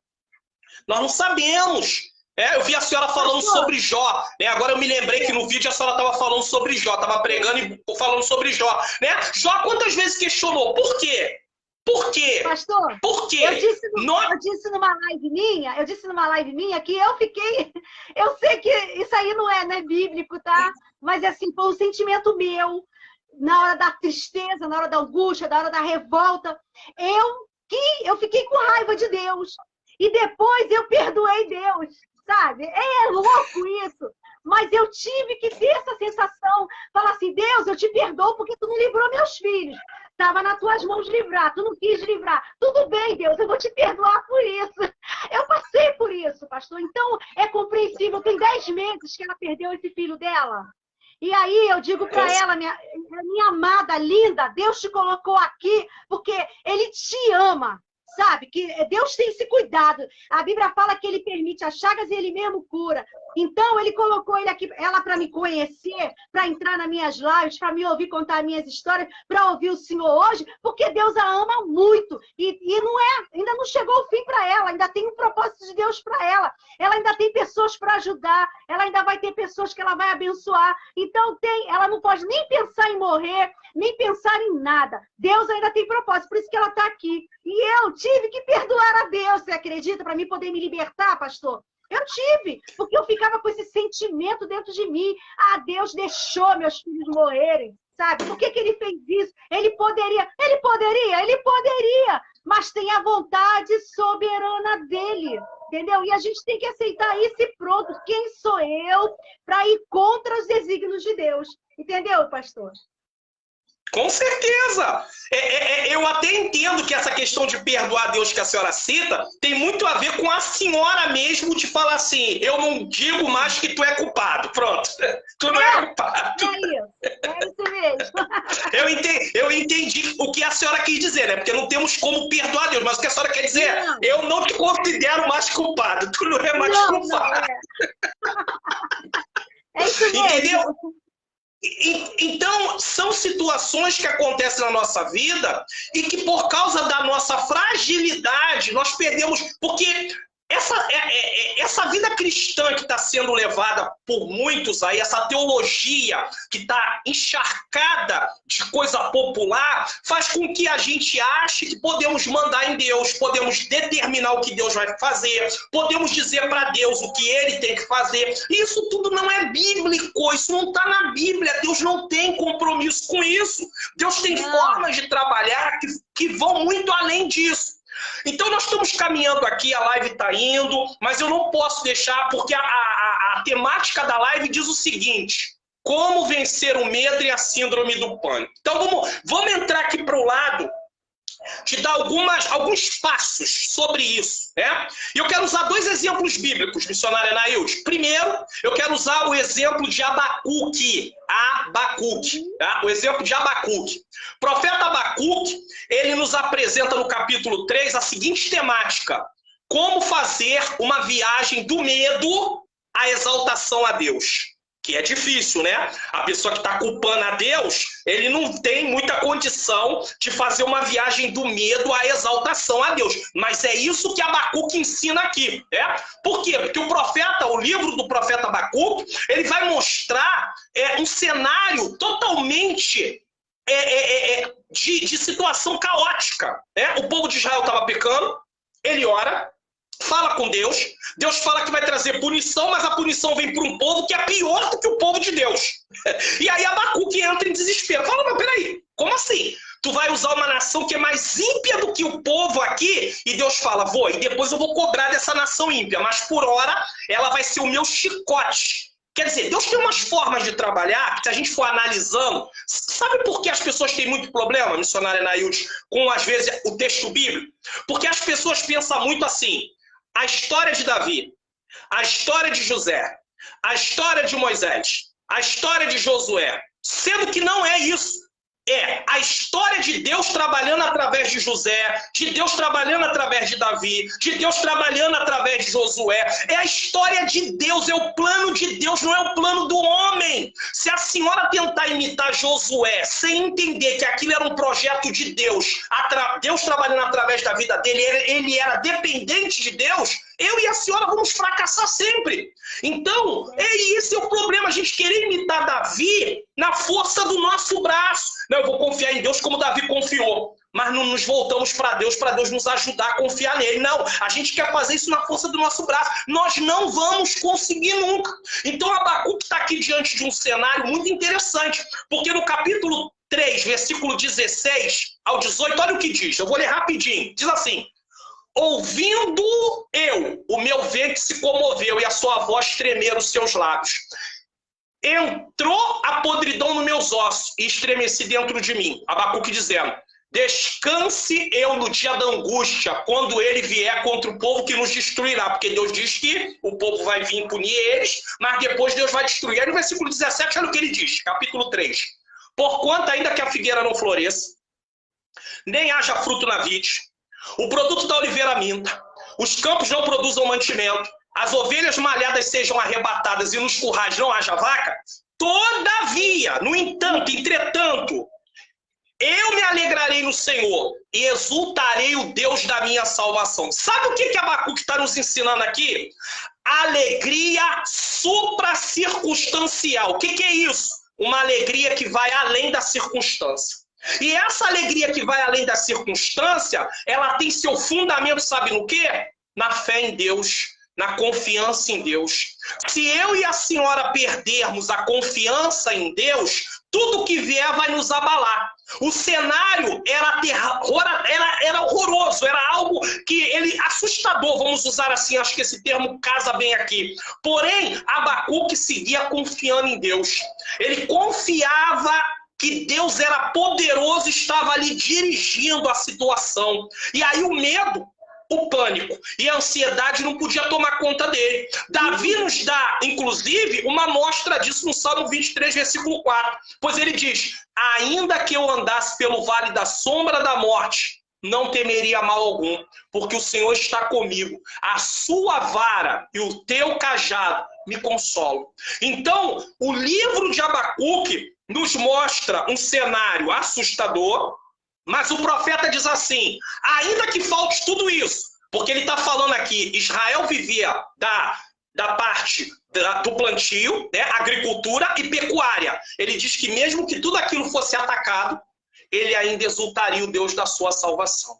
Nós não sabemos. Eu vi a senhora falando sobre Jó. Né? Agora eu me lembrei que no vídeo a senhora estava falando sobre Jó. Estava pregando e falando sobre Jó. Né? Jó quantas vezes questionou? Por quê? Por quê? Pastor, por quê? Eu disse numa live minha que eu fiquei... Eu sei que isso aí não é bíblico, tá? Mas assim, foi um sentimento meu, na hora da tristeza, na hora da angústia, na hora da revolta. Eu fiquei com raiva de Deus. E depois eu perdoei Deus, sabe? É louco isso. Mas eu tive que ter essa sensação. Falar assim, Deus, eu te perdoo porque tu não livrou meus filhos. Estava nas tuas mãos livrar, tu não quis livrar. Tudo bem, Deus, eu vou te perdoar por isso. Eu passei por isso, pastor. Então, é compreensível. Tem 10 meses que ela perdeu esse filho dela. E aí eu digo para ela, minha amada, linda, Deus te colocou aqui porque Ele te ama. Sabe? Que Deus tem esse cuidado. A Bíblia fala que Ele permite as chagas e Ele mesmo cura. Então, Ele colocou ela para me conhecer, para entrar nas minhas lives, para me ouvir contar minhas histórias, para ouvir o Senhor hoje, porque Deus a ama muito. E ainda não chegou o fim para ela, ainda tem um propósito de Deus para ela. Ela ainda tem pessoas para ajudar, ela ainda vai ter pessoas que ela vai abençoar. Então, ela não pode nem pensar em morrer, nem pensar em nada. Deus ainda tem propósito, por isso que ela está aqui. E eu tive que perdoar a Deus, você acredita? Para mim poder me libertar, pastor? Eu tive, porque eu ficava com esse sentimento dentro de mim. Ah, Deus deixou meus filhos morrerem, sabe? Por que Ele fez isso? Ele poderia, mas tem a vontade soberana dele, entendeu? E a gente tem que aceitar isso e pronto. Quem sou eu para ir contra os desígnios de Deus? Entendeu, pastor? Com certeza! Eu até entendo que essa questão de perdoar Deus que a senhora cita tem muito a ver com a senhora mesmo de falar assim, eu não digo mais que tu é culpado. Pronto, tu não é culpado. É isso mesmo. Eu entendi o que a senhora quis dizer, né? Porque não temos como perdoar Deus, mas o que a senhora quer dizer é, eu não te considero mais culpado, tu não é mais culpado. É isso mesmo. Entendeu? Então, são situações que acontecem na nossa vida e que, por causa da nossa fragilidade, nós perdemos... Porque essa vida cristã que está sendo levada por muitos aí, essa teologia que está encharcada de coisa popular, faz com que a gente ache que podemos mandar em Deus, podemos determinar o que Deus vai fazer, podemos dizer para Deus o que Ele tem que fazer. Isso tudo não é bíblico, isso não está na Bíblia. Deus não tem compromisso com isso. Deus tem formas de trabalhar que vão muito além disso. Então nós estamos caminhando aqui, a live está indo, mas eu não posso deixar, porque a temática da live diz o seguinte: como vencer o medo e a síndrome do pânico. Então vamos entrar aqui para o lado de dar alguns passos sobre isso, né? E eu quero usar 2 exemplos bíblicos, missionária Anaílde. Primeiro, eu quero usar o exemplo de Abacuque. Tá? O exemplo de Abacuque. O profeta Abacuque, ele nos apresenta no capítulo 3 a seguinte temática: como fazer uma viagem do medo à exaltação a Deus. Que é difícil, né? A pessoa que está culpando a Deus, ele não tem muita condição de fazer uma viagem do medo à exaltação a Deus. Mas é isso que Abacuque ensina aqui, né? Por quê? Porque o livro do profeta Abacuque, ele vai mostrar um cenário totalmente de situação caótica, né? O povo de Israel estava pecando, ele ora, fala com Deus, Deus fala que vai trazer punição, mas a punição vem para um povo que é pior do que o povo de Deus. E aí Abacuque entra em desespero. Fala, mas peraí, como assim? Tu vai usar uma nação que é mais ímpia do que o povo aqui? E Deus fala, vou, e depois eu vou cobrar dessa nação ímpia, mas por hora ela vai ser o meu chicote. Quer dizer, Deus tem umas formas de trabalhar que, se a gente for analisando, sabe por que as pessoas têm muito problema, missionária Nailde, com, às vezes, o texto bíblico? Porque as pessoas pensam muito assim, a história de Davi, a história de José, a história de Moisés, a história de Josué, sendo que não é isso. É a história de Deus trabalhando através de José, de Deus trabalhando através de Davi, de Deus trabalhando através de Josué. É a história de Deus, é o plano de Deus, não é o plano do homem. Se a senhora tentar imitar Josué sem entender que aquilo era um projeto de Deus, Deus trabalhando através da vida dele, ele era dependente de Deus, eu e a senhora vamos fracassar sempre. Então, esse é o problema, a gente querer imitar Davi na força do nosso braço. Não, eu vou confiar em Deus como Davi confiou. Mas não nos voltamos para Deus nos ajudar a confiar nele. Não, a gente quer fazer isso na força do nosso braço. Nós não vamos conseguir nunca. Então, Abacuque está aqui diante de um cenário muito interessante. Porque no capítulo 3, versículo 16 ao 18, olha o que diz. Eu vou ler rapidinho. Diz assim: ouvindo eu, o meu ventre se comoveu e a sua voz tremer os seus lábios. Entrou a podridão nos meus ossos e estremeci dentro de mim. Abacuque dizendo, descanse eu no dia da angústia, quando ele vier contra o povo que nos destruirá. Porque Deus diz que o povo vai vir punir eles, mas depois Deus vai destruir. Aí no versículo 17, olha o que ele diz, capítulo 3. Porquanto ainda que a figueira não floresça, nem haja fruto na vide, o produto da oliveira minta, os campos não produzam mantimento, as ovelhas malhadas sejam arrebatadas e nos currais não haja vaca, todavia, no entanto, entretanto, eu me alegrarei no Senhor e exultarei o Deus da minha salvação. Sabe o que Abacuque está nos ensinando aqui? Alegria supracircunstancial. O que é isso? Uma alegria que vai além da circunstância. E essa alegria que vai além da circunstância, ela tem seu fundamento, sabe no quê? Na fé em Deus, na confiança em Deus. Se eu e a senhora perdermos a confiança em Deus, tudo que vier vai nos abalar. O cenário era horroroso, era algo assustador, vamos usar assim, acho que esse termo casa bem aqui. Porém, Abacuque seguia confiando em Deus. Ele confiava que Deus era poderoso, estava ali dirigindo a situação. E aí o medo, o pânico e a ansiedade não podia tomar conta dele. Davi nos dá, inclusive, uma amostra disso no Salmo 23, versículo 4. Pois ele diz, ainda que eu andasse pelo vale da sombra da morte, não temeria mal algum, porque o Senhor está comigo. A sua vara e o teu cajado me consolam. Então, o livro de Abacuque nos mostra um cenário assustador, mas o profeta diz assim, ainda que falte tudo isso, porque ele está falando aqui, Israel vivia da parte do plantio, né, agricultura e pecuária. Ele diz que mesmo que tudo aquilo fosse atacado, ele ainda exultaria o Deus da sua salvação.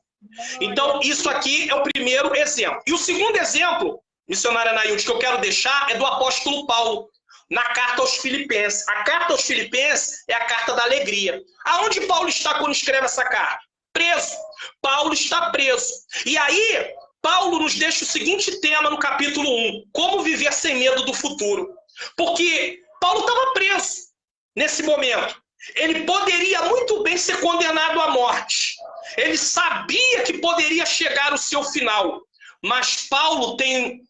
Então, isso aqui é o primeiro exemplo. E o segundo exemplo, missionária Nailde, que eu quero deixar é do apóstolo Paulo, na carta aos Filipenses. A carta aos Filipenses é a carta da alegria. Aonde Paulo está quando escreve essa carta? Preso. Paulo está preso. E aí, Paulo nos deixa o seguinte tema no capítulo 1. Como viver sem medo do futuro. Porque Paulo estava preso nesse momento. Ele poderia muito bem ser condenado à morte. Ele sabia que poderia chegar o seu final. Mas Paulo tem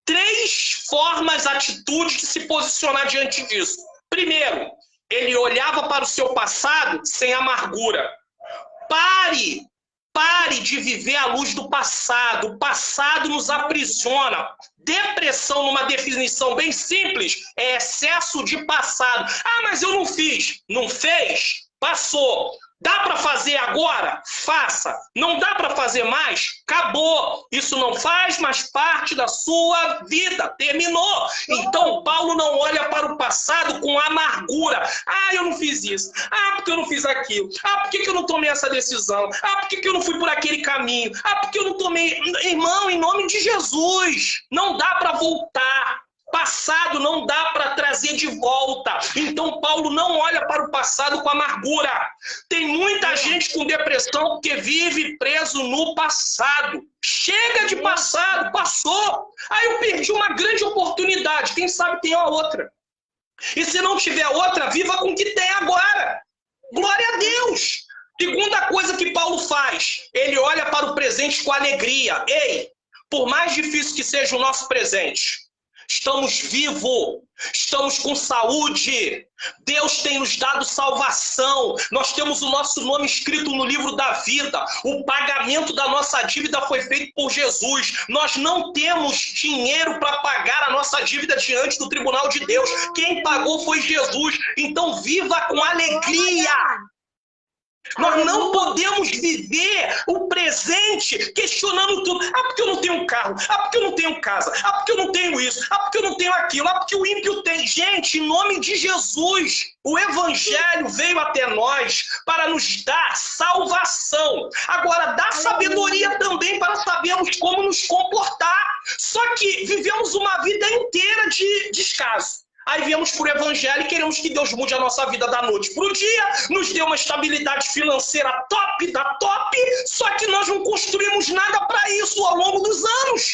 3 formas, atitudes de se posicionar diante disso. Primeiro, ele olhava para o seu passado sem amargura. Pare Pare de viver à luz do passado. O passado nos aprisiona. Depressão, numa definição bem simples, é excesso de passado. Ah, mas eu não fiz. Não fez? Passou. Dá para fazer agora? Faça. Não dá para fazer mais? Acabou. Isso não faz mais parte da sua vida. Terminou. Então, Paulo não olha para o passado com amargura. Ah, eu não fiz isso. Ah, porque eu não fiz aquilo. Ah, por que eu não tomei essa decisão? Ah, por que eu não fui por aquele caminho? Ah, porque eu não tomei... Irmão, em nome de Jesus, não dá para voltar. Passado não dá para trazer de volta. Então Paulo não olha para o passado com amargura. Tem muita gente com depressão que vive preso no passado. Chega de passado, passou. Aí eu perdi uma grande oportunidade. Quem sabe tem uma outra. E se não tiver outra, viva com o que tem agora. Glória a Deus. Segunda coisa que Paulo faz, ele olha para o presente com alegria. Ei, por mais difícil que seja o nosso presente, estamos vivos, estamos com saúde, Deus tem nos dado salvação, nós temos o nosso nome escrito no livro da vida, o pagamento da nossa dívida foi feito por Jesus, nós não temos dinheiro para pagar a nossa dívida diante do tribunal de Deus, quem pagou foi Jesus, então viva com alegria. Nós não podemos viver o presente questionando tudo. Ah, porque eu não tenho carro. Ah, porque eu não tenho casa. Ah, porque eu não tenho isso. Ah, porque eu não tenho aquilo. Ah, porque o ímpio tem. Gente, em nome de Jesus, o Evangelho veio até nós para nos dar salvação. Agora, dá sabedoria também para sabermos como nos comportar. Só que vivemos uma vida inteira de descaso. Aí viemos para o Evangelho e queremos que Deus mude a nossa vida da noite para o dia, nos dê uma estabilidade financeira top da top, só que nós não construímos nada para isso ao longo dos anos.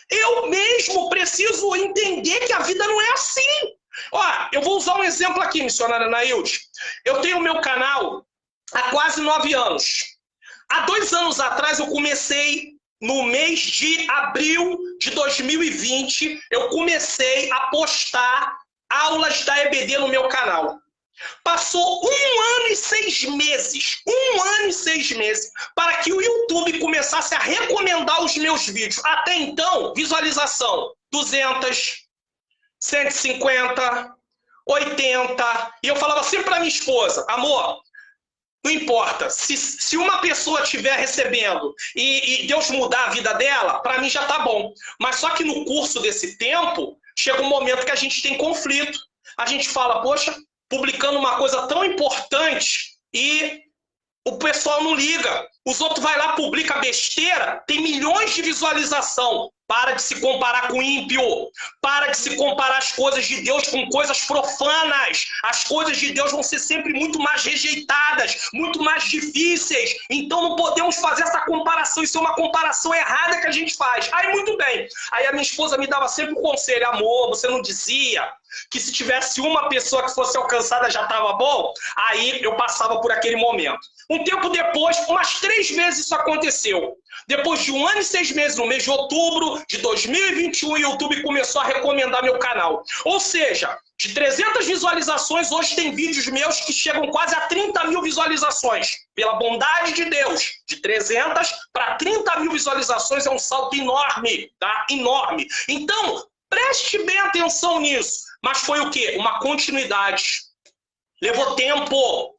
Eu mesmo preciso entender que a vida não é assim. Ó, eu vou usar um exemplo aqui, missionária Anaílde. Eu tenho o meu canal há quase 9 anos. Há 2 anos atrás eu comecei... No mês de abril de 2020, eu comecei a postar aulas da EBD no meu canal. Passou 1 ano e 6 meses, 1 ano e 6 meses, para que o YouTube começasse a recomendar os meus vídeos. Até então, visualização, 200, 150, 80. E eu falava sempre para minha esposa, amor, não importa, se uma pessoa estiver recebendo e Deus mudar a vida dela, para mim já tá bom. Mas só que no curso desse tempo, chega um momento que a gente tem conflito. A gente fala, poxa, publicando uma coisa tão importante e o pessoal não liga. Os outros vai lá, publica besteira, tem milhões de visualização. Para de se comparar com o ímpio. Para de se comparar as coisas de Deus com coisas profanas. As coisas de Deus vão ser sempre muito mais rejeitadas, muito mais difíceis. Então não podemos fazer essa comparação. Isso é uma comparação errada que a gente faz. Aí muito bem. Aí a minha esposa me dava sempre um conselho. Amor, você não dizia que se tivesse uma pessoa que fosse alcançada já estava bom? Aí eu passava por aquele momento. Um tempo depois, umas 3 vezes isso aconteceu. Depois de 1 ano e 6 meses, no mês de outubro de 2021, o YouTube começou a recomendar meu canal. Ou seja, de 300 visualizações, hoje tem vídeos meus que chegam quase a 30 mil visualizações. Pela bondade de Deus, de 300 para 30 mil visualizações é um salto enorme, tá? Enorme. Então, preste bem atenção nisso. Mas foi o quê? Uma continuidade. Levou tempo.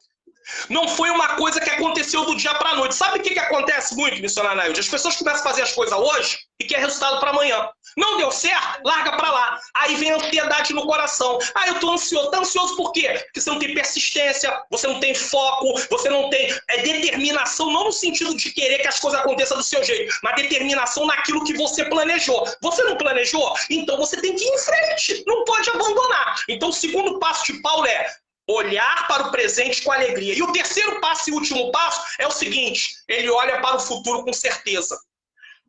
Não foi uma coisa que aconteceu do dia para a noite. Sabe o que acontece muito, missionário Anaílde? As pessoas começam a fazer as coisas hoje e quer resultado para amanhã. Não deu certo? Larga para lá. Aí vem a ansiedade no coração. Ah, eu tô ansioso. Tá ansioso por quê? Porque você não tem persistência, você não tem foco, você não tem determinação, não no sentido de querer que as coisas aconteçam do seu jeito, mas determinação naquilo que você planejou. Você não planejou? Então você tem que ir em frente. Não pode abandonar. Então o segundo passo de Paulo é olhar para o presente com alegria. E o terceiro passo e último passo é o seguinte, ele olha para o futuro com certeza. O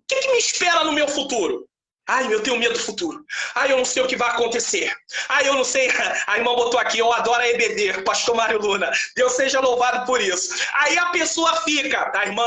que me espera no meu futuro? Ai, eu tenho medo do futuro. Ai, eu não sei o que vai acontecer. Ai, eu não sei. A irmã botou aqui, eu adoro a EBD, pastor Mário Luna. Deus seja louvado por isso. Aí a pessoa fica, a irmã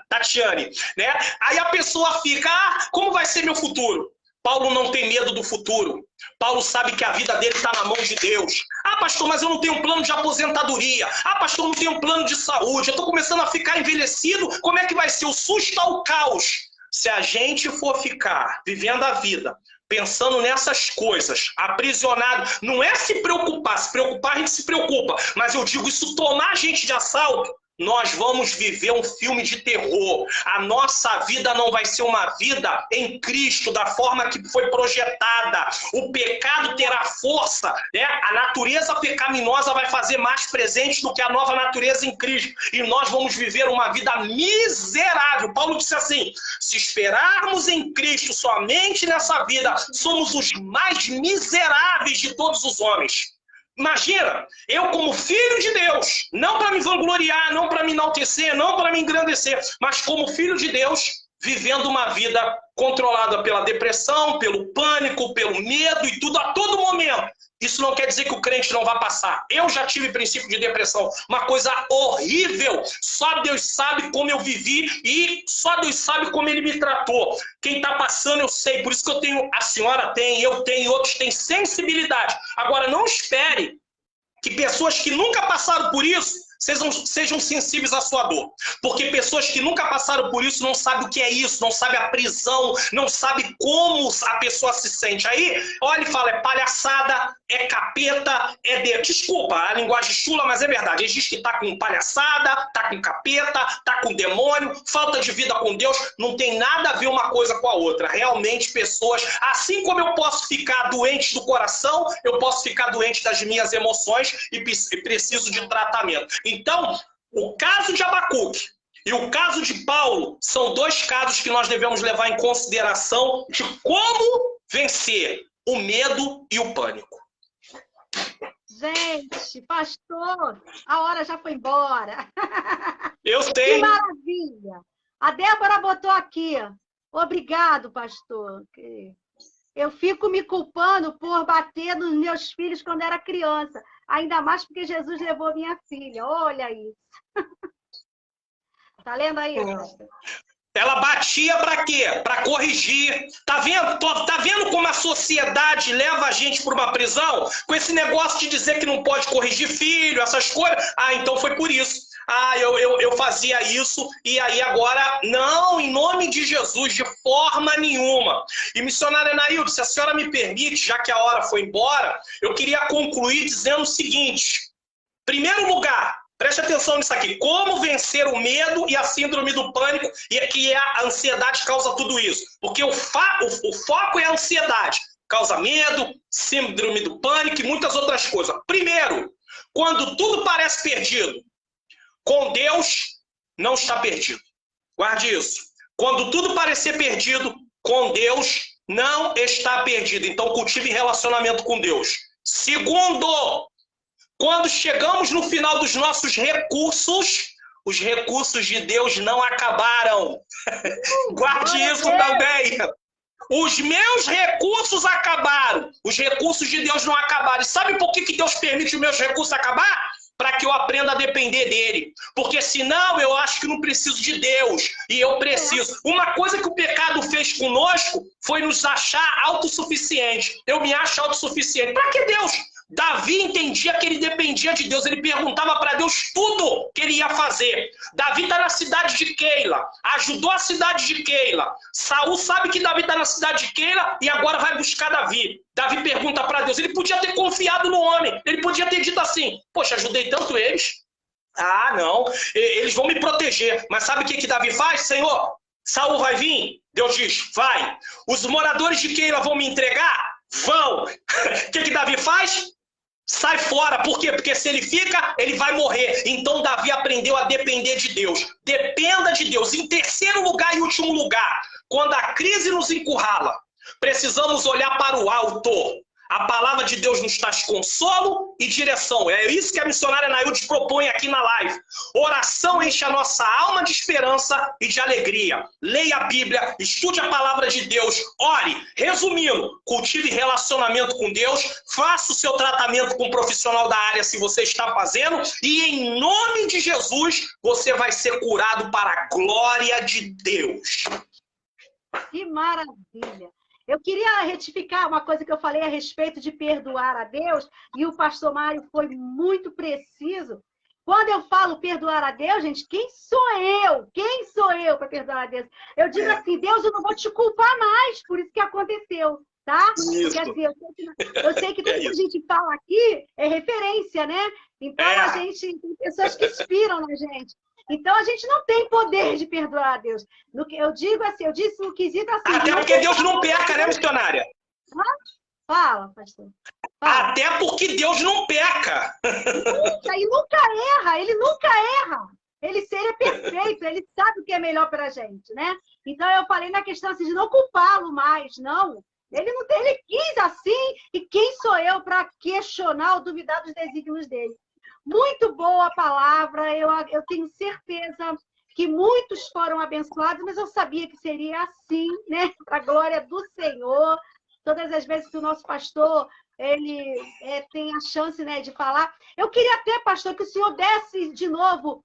Tatiane, né? Aí a pessoa fica, como vai ser meu futuro? Paulo não tem medo do futuro. Paulo sabe que a vida dele está na mão de Deus. Ah, pastor, mas eu não tenho um plano de aposentadoria. Ah, pastor, eu não tenho um plano de saúde. Eu estou começando a ficar envelhecido. Como é que vai ser? O susto ao caos. Se a gente for ficar vivendo a vida pensando nessas coisas, aprisionado, não é se preocupar a gente se preocupa, mas eu digo, isso tomar a gente de assalto, nós vamos viver um filme de terror. A nossa vida não vai ser uma vida em Cristo, da forma que foi projetada. O pecado terá força, né? A natureza pecaminosa vai fazer mais presente do que a nova natureza em Cristo. E nós vamos viver uma vida miserável. Paulo disse assim, se esperarmos em Cristo somente nessa vida, somos os mais miseráveis de todos os homens. Imagina, eu como filho de Deus, não para me vangloriar, não para me enaltecer, não para me engrandecer, mas como filho de Deus, vivendo uma vida controlada pela depressão, pelo pânico, pelo medo e tudo a todo momento. Isso não quer dizer que o crente não vai passar. Eu já tive princípio de depressão, uma coisa horrível. Só Deus sabe como eu vivi e só Deus sabe como Ele me tratou. Quem está passando eu sei, por isso que eu tenho, a senhora tem, eu tenho, outros têm sensibilidade. Agora não espere que pessoas que nunca passaram por isso sejam sensíveis à sua dor. Porque pessoas que nunca passaram por isso não sabem o que é isso, não sabem a prisão, não sabem como a pessoa se sente. Aí, olha e fala, é palhaçada, é capeta, Desculpa a linguagem chula, mas é verdade. Eles dizem que tá com palhaçada, tá com capeta, tá com demônio, falta de vida com Deus, não tem nada a ver uma coisa com a outra. Realmente, pessoas, assim como eu posso ficar doente do coração, eu posso ficar doente das minhas emoções e preciso de tratamento. Então, o caso de Abacuque e o caso de Paulo são dois casos que nós devemos levar em consideração de como vencer o medo e o pânico. Gente, pastor, a hora já foi embora. Eu sei. Que maravilha. A Débora botou aqui. Obrigado, pastor. Eu fico me culpando por bater nos meus filhos quando era criança. Ainda mais porque Jesus levou minha filha. Olha isso. Tá lendo aí? Ela batia para quê? Para corrigir. Tá vendo como a sociedade leva a gente para uma prisão? Com esse negócio de dizer que não pode corrigir filho, essas coisas. Ah, então foi por isso. Ah, eu fazia isso e aí agora, não, em nome de Jesus, de forma nenhuma. E missionária Anaildo, se a senhora me permite, já que a hora foi embora, eu queria concluir dizendo o seguinte. Primeiro lugar, preste atenção nisso aqui, como vencer o medo e a síndrome do pânico, e que a ansiedade causa tudo isso. Porque o foco é a ansiedade, causa medo, síndrome do pânico e muitas outras coisas. Primeiro, quando tudo parece perdido, com Deus não está perdido. Guarde isso. Quando tudo parecer perdido, com Deus não está perdido. Então cultive relacionamento com Deus. Segundo, quando chegamos no final dos nossos recursos, os recursos de Deus não acabaram. Guarde isso também. Os meus recursos acabaram. Os recursos de Deus não acabaram. E sabe por que Deus permite os meus recursos acabar? Para que eu aprenda a depender dele. Porque senão eu acho que não preciso de Deus. E eu preciso. Uma coisa que o pecado fez conosco foi nos achar autossuficientes. Eu me acho autossuficiente. Para que Deus? Davi entendia que ele dependia de Deus. Ele perguntava para Deus tudo que ele ia fazer. Davi está na cidade de Keila. Ajudou a cidade de Keila. Saul sabe que Davi está na cidade de Keila e agora vai buscar Davi. Davi pergunta para Deus. Ele podia ter confiado no homem. Ele podia ter dito assim, poxa, ajudei tanto eles. Ah, não. Eles vão me proteger. Mas sabe o que Davi faz? Senhor, Saul vai vir? Deus diz, vai. Os moradores de Keila vão me entregar? Vão. O que Davi faz? Sai fora. Por quê? Porque se ele fica, ele vai morrer. Então Davi aprendeu a depender de Deus. Dependa de Deus. Em terceiro lugar e último lugar, quando a crise nos encurrala, precisamos olhar para o alto. A palavra de Deus nos traz consolo e direção. É isso que a missionária Anaildo propõe aqui na live. Oração enche a nossa alma de esperança e de alegria. Leia a Bíblia, estude a palavra de Deus, ore. Resumindo, cultive relacionamento com Deus, faça o seu tratamento com um profissional da área se você está fazendo e em nome de Jesus você vai ser curado para a glória de Deus. Que maravilha! Eu queria retificar uma coisa que eu falei a respeito de perdoar a Deus, e o pastor Mário foi muito preciso. Quando eu falo perdoar a Deus, gente, quem sou eu? Quem sou eu para perdoar a Deus? Eu digo assim, Deus, eu não vou te culpar mais por isso que aconteceu, tá? Isso. Quer dizer, eu sei que tudo que a gente fala aqui é referência, né? Então, a gente tem pessoas que inspiram na gente. Então, a gente não tem poder de perdoar a Deus. Eu digo assim, eu disse no quesito assim... Até porque Deus não peca, né, missionária? Fala, pastor. Fala. Até porque Deus não peca. Ele nunca erra, ele nunca erra. Ele seria perfeito, ele sabe o que é melhor para a gente, né? Então, eu falei na questão assim, de não culpá-lo mais, não. Ele não tem, ele quis assim, e quem sou eu para questionar ou duvidar dos desígnios dele? Muito boa a palavra, eu tenho certeza que muitos foram abençoados, mas eu sabia que seria assim, né? Para a glória do Senhor. Todas as vezes que o nosso pastor ele tem a chance, né, de falar. Eu queria até, pastor, que o senhor desse de novo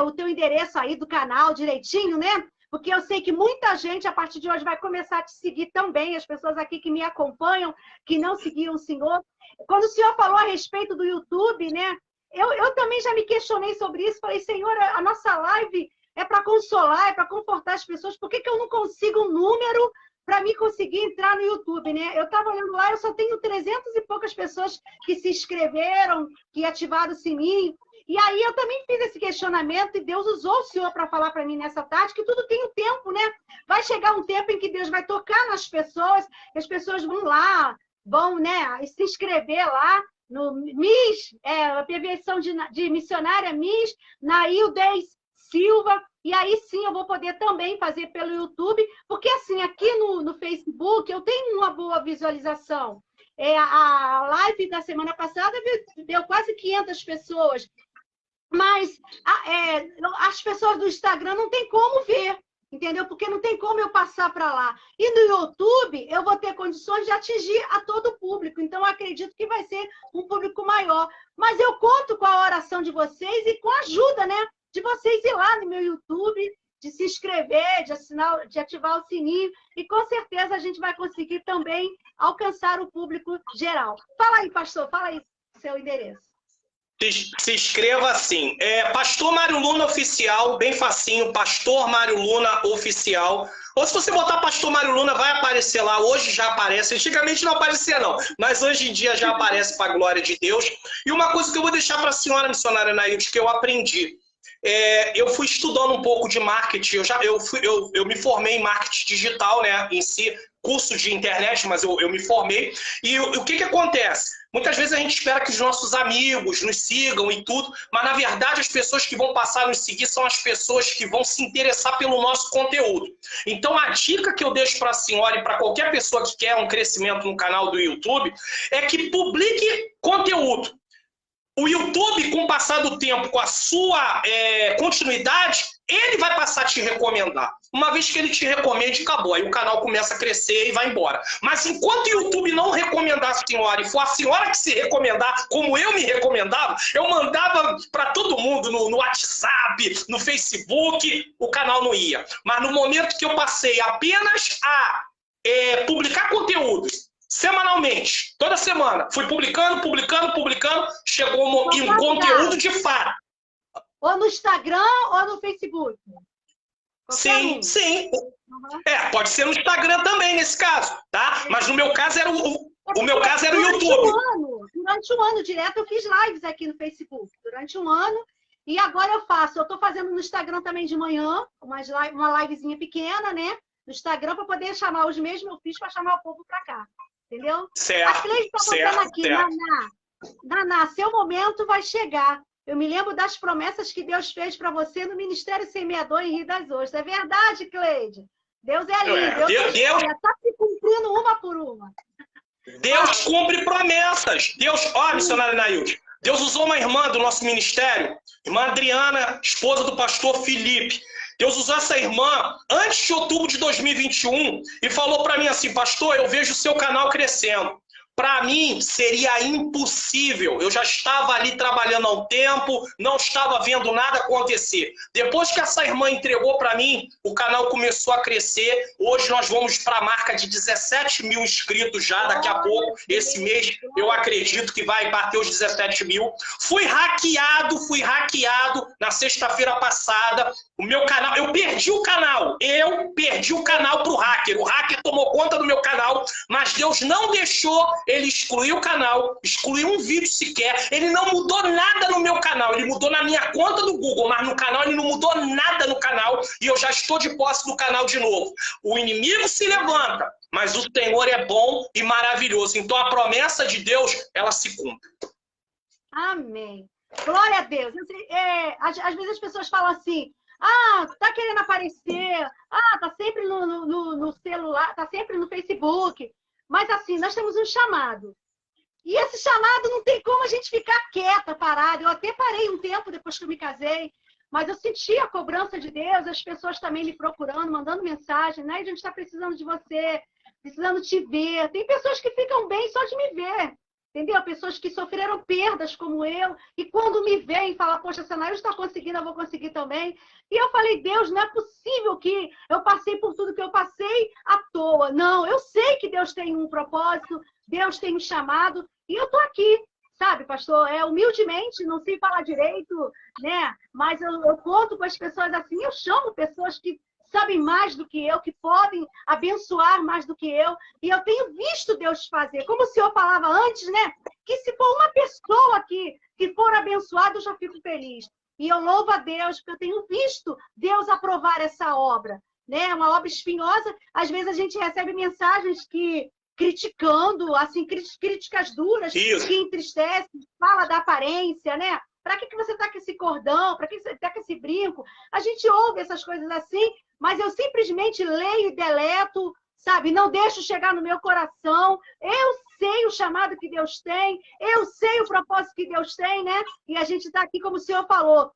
o teu endereço aí do canal direitinho, né? Porque eu sei que muita gente, a partir de hoje, vai começar a te seguir também, as pessoas aqui que me acompanham, que não seguiam o senhor. Quando o senhor falou a respeito do YouTube, né? Eu também já me questionei sobre isso. Falei, Senhor, a nossa live é para consolar, é para confortar as pessoas. Por que eu não consigo um número para mim conseguir entrar no YouTube, né? Eu estava olhando lá, eu só tenho 300 e poucas pessoas que se inscreveram, que ativaram o sininho. E aí eu também fiz esse questionamento e Deus usou o Senhor para falar para mim nessa tarde que tudo tem um tempo, né? Vai chegar um tempo em que Deus vai tocar nas pessoas, que as pessoas vão lá, vão, né, se inscrever lá no Miss, a versão de missionária Miss, Naildez Silva, e aí sim eu vou poder também fazer pelo YouTube, porque assim, aqui no Facebook eu tenho uma boa visualização. A live da semana passada deu quase 500 pessoas, mas as pessoas do Instagram não tem como ver, entendeu? Porque não tem como eu passar para lá. E no YouTube eu vou ter condições de atingir a todo o público, então eu acredito que vai ser um público maior. Mas eu conto com a oração de vocês e com a ajuda, né? De vocês ir lá no meu YouTube, de se inscrever, de ativar o sininho, e com certeza a gente vai conseguir também alcançar o público geral. Fala aí, pastor, fala aí seu endereço. Se inscreva assim. Pastor Mário Luna Oficial, bem facinho, Pastor Mário Luna Oficial. Ou se você botar Pastor Mário Luna, vai aparecer lá. Hoje já aparece. Antigamente não aparecia, não. Mas hoje em dia já aparece para a glória de Deus. E uma coisa que eu vou deixar para a senhora missionária Nailde, que eu aprendi. Eu fui estudando um pouco de marketing, eu me formei em marketing digital, né, em si, curso de internet, mas eu me formei. E o que acontece? Muitas vezes a gente espera que os nossos amigos nos sigam e tudo, mas na verdade as pessoas que vão passar a nos seguir são as pessoas que vão se interessar pelo nosso conteúdo. Então a dica que eu deixo para a senhora e para qualquer pessoa que quer um crescimento no canal do YouTube é que publique conteúdo. O YouTube, com o passar do tempo, com a sua continuidade, ele vai passar a te recomendar. Uma vez que ele te recomende, acabou. Aí o canal começa a crescer e vai embora. Mas enquanto o YouTube não recomendar a senhora, e for a senhora que se recomendar, como eu me recomendava, eu mandava para todo mundo no WhatsApp, no Facebook, o canal não ia. Mas no momento que eu passei apenas a publicar conteúdos, semanalmente, toda semana, fui publicando, chegou em conteúdo de fato. Ou no Instagram ou no Facebook? Sim. Uhum. Pode ser no Instagram também, nesse caso, tá? Mas no meu caso era o meu caso era o YouTube. Durante um ano direto eu fiz lives aqui no Facebook, durante um ano, e agora eu estou fazendo no Instagram também de manhã, uma livezinha pequena, né? No Instagram, para poder chamar os mesmos, eu fiz para chamar o povo para cá. Entendeu? Certo, a Cleide está botando aqui, Naná, seu momento vai chegar. Eu me lembro das promessas que Deus fez para você no Ministério Semeador em Rio das Ostras. É verdade, Cleide? Deus é lindo. Deus está se cumprindo uma por uma. Deus cumpre promessas. Missionária Nailde, Deus usou uma irmã do nosso ministério, irmã Adriana, esposa do pastor Felipe. Deus usou essa irmã antes de outubro de 2021 e falou para mim assim, pastor, eu vejo o seu canal crescendo. Para mim, seria impossível. Eu já estava ali trabalhando há um tempo, não estava vendo nada acontecer. Depois que essa irmã entregou para mim, o canal começou a crescer. Hoje nós vamos para a marca de 17 mil inscritos já. Daqui a pouco, esse mês, eu acredito que vai bater os 17 mil. Fui hackeado na sexta-feira passada. O meu canal, eu perdi o canal. Eu perdi o canal para o hacker. O hacker tomou conta do meu canal, mas Deus não deixou ele excluir o canal, excluir um vídeo sequer. Ele não mudou nada no meu canal. Ele mudou na minha conta do Google, mas no canal ele não mudou nada no canal e eu já estou de posse do canal de novo. O inimigo se levanta, mas o Senhor é bom e maravilhoso. Então a promessa de Deus, ela se cumpre. Amém. Glória a Deus. Às vezes as pessoas falam assim, tá querendo aparecer, tá sempre no celular, tá sempre no Facebook. Mas assim, nós temos um chamado. E esse chamado não tem como a gente ficar quieta, parada. Eu até parei um tempo depois que eu me casei, mas eu senti a cobrança de Deus, as pessoas também me procurando, mandando mensagem, né? A gente está precisando de você, precisando te ver. Tem pessoas que ficam bem só de me ver. Entendeu? Pessoas que sofreram perdas como eu, e quando me veem, falam, poxa, se a Nair está conseguindo, eu vou conseguir também. E eu falei, Deus, não é possível que eu passei por tudo que eu passei à toa. Não, eu sei que Deus tem um propósito, Deus tem um chamado, e eu estou aqui, sabe, pastor? Humildemente, não sei falar direito, né? Mas eu conto com as pessoas assim, eu chamo pessoas que sabem mais do que eu, que podem abençoar mais do que eu. E eu tenho visto Deus fazer. Como o senhor falava antes, né? Que se for uma pessoa que for abençoada, eu já fico feliz. E eu louvo a Deus, porque eu tenho visto Deus aprovar essa obra. Né? Uma obra espinhosa. Às vezes a gente recebe mensagens criticando, assim, críticas duras, Isso. que entristecem, fala da aparência, né? Para que você tá com esse cordão? Para que você tá com esse brinco? A gente ouve essas coisas assim, mas eu simplesmente leio e deleto, sabe? Não deixo chegar no meu coração. Eu sei o chamado que Deus tem, eu sei o propósito que Deus tem, né? E a gente está aqui, como o senhor falou,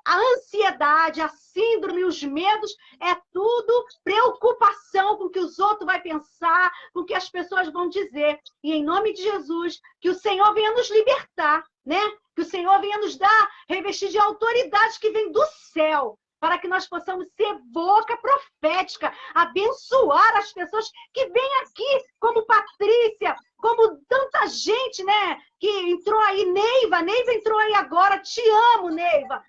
a ansiedade, a síndrome, os medos, é tudo preocupação com o que os outros vão pensar, com o que as pessoas vão dizer. E em nome de Jesus, que o Senhor venha nos libertar, né? Que o Senhor venha nos dar, revestir de autoridade que vem do céu, para que nós possamos ser boca profética, abençoar as pessoas que vêm aqui, como Patrícia, como tanta gente, né? Que entrou aí, Neiva entrou aí agora, te amo, Neiva.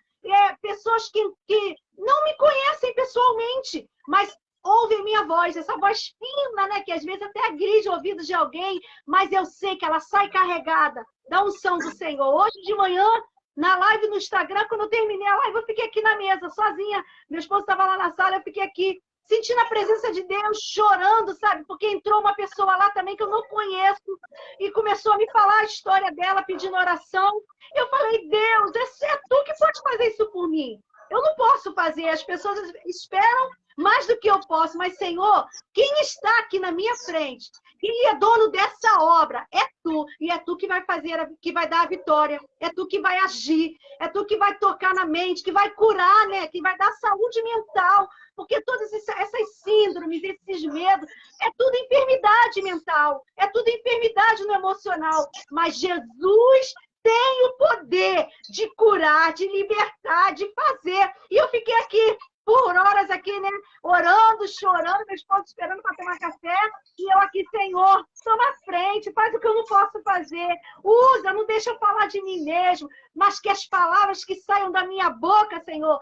Pessoas que não me conhecem pessoalmente, mas ouvem minha voz, essa voz fina, né? Que às vezes até agride o ouvido de alguém, mas eu sei que ela sai carregada da unção do Senhor. Hoje de manhã, na live no Instagram, quando eu terminei a live, eu fiquei aqui na mesa, sozinha. Meu esposo estava lá na sala, eu fiquei aqui, sentindo a presença de Deus, chorando, sabe? Porque entrou uma pessoa lá também que eu não conheço e começou a me falar a história dela, pedindo oração. Eu falei, Deus, é tu que pode fazer isso por mim. Eu não posso fazer, as pessoas esperam mais do que eu posso, mas, Senhor, quem está aqui na minha frente, quem é dono dessa obra, é tu, e é tu que vai fazer, que vai dar a vitória, é tu que vai agir, é tu que vai tocar na mente, que vai curar, né? Que vai dar saúde mental, porque todas essas síndromes, esses medos, é tudo enfermidade mental, é tudo enfermidade no emocional, mas Jesus tem o poder de curar, de libertar, de fazer, e eu fiquei aqui por horas aqui, né? Orando, chorando, meu esposo esperando para tomar café. E eu aqui, Senhor, toma a frente, faz o que eu não posso fazer. Usa, não deixa eu falar de mim mesmo, mas que as palavras que saiam da minha boca, Senhor,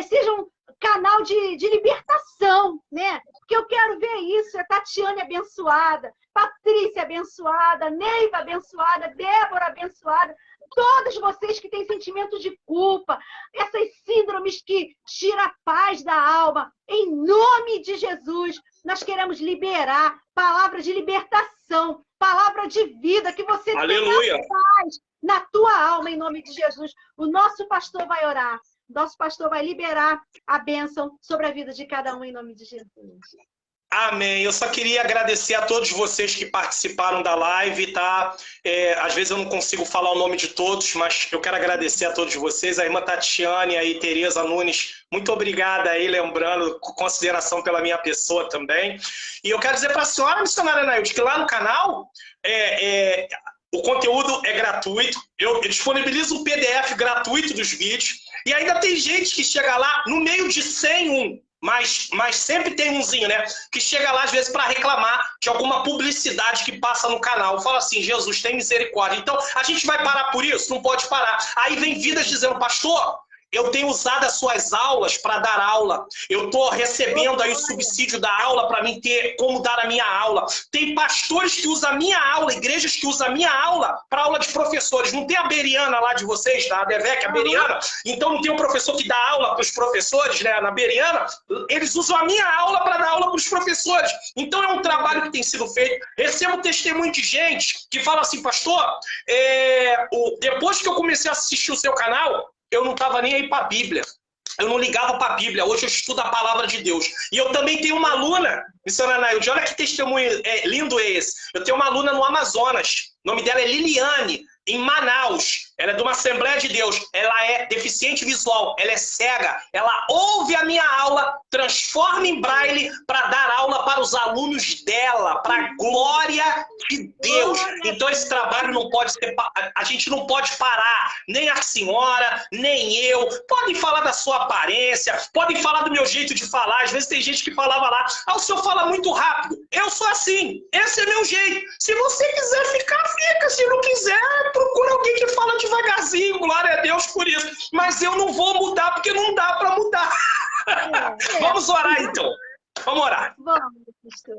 sejam um canal de libertação, né? Porque eu quero ver isso. A Tatiane abençoada, Patrícia abençoada, Neiva abençoada, Débora abençoada. Todos vocês que têm sentimento de culpa, essas síndromes que tiram a paz da alma, em nome de Jesus, nós queremos liberar palavra de libertação, palavra de vida, que você Aleluia. tenha paz na tua alma, em nome de Jesus. O nosso pastor vai orar, o nosso pastor vai liberar a bênção sobre a vida de cada um, em nome de Jesus. Amém. Eu só queria agradecer a todos vocês que participaram da live, tá? Às vezes eu não consigo falar o nome de todos, mas eu quero agradecer a todos vocês. A irmã Tatiane, aí, Tereza Nunes, muito obrigada aí, lembrando, com consideração pela minha pessoa também. E eu quero dizer para a senhora, missionária Anaílde, que lá no canal o conteúdo é gratuito. Eu disponibilizo um PDF gratuito dos vídeos. E ainda tem gente que chega lá no meio de 100 mas sempre tem umzinho, né? Que chega lá, às vezes, para reclamar de alguma publicidade que passa no canal. Fala assim, Jesus, tem misericórdia. Então, a gente vai parar por isso? Não pode parar. Aí vem vidas dizendo, pastor, eu tenho usado as suas aulas para dar aula. Eu estou recebendo aí o subsídio da aula para mim ter como dar a minha aula. Tem pastores que usam a minha aula, igrejas que usam a minha aula para aula de professores. Não tem a Beriana lá de vocês, da Adevec, a Beriana? Então não tem um professor que dá aula para os professores, né? Na Beriana, eles usam a minha aula para dar aula para os professores. Então é um trabalho que tem sido feito. Recebo testemunho de gente que fala assim, pastor, depois que eu comecei a assistir o seu canal, eu não estava nem aí para a Bíblia. Eu não ligava para a Bíblia. Hoje eu estudo a palavra de Deus. E eu também tenho uma aluna, missionária Anaílde, olha que testemunho lindo é esse. Eu tenho uma aluna no Amazonas. O nome dela é Liliane, em Manaus. Ela é de uma Assembleia de Deus. Ela é deficiente visual. Ela é cega. Ela ouve a minha aula, transforma em braille para dar aula para os alunos dela, para a glória de Deus. Então esse trabalho não pode ser... A gente não pode parar. Nem a senhora, nem eu. Podem falar da sua aparência, podem falar do meu jeito de falar. Às vezes tem gente que falava lá, o senhor fala muito rápido. Eu sou assim. Esse é meu jeito. Se você quiser ficar, fica. Se não quiser, procura alguém que fala devagarzinho. Glória a Deus por isso. Mas eu não vou mudar, porque não dá para mudar. Vamos orar, então. Vamos orar. Vamos, pastor.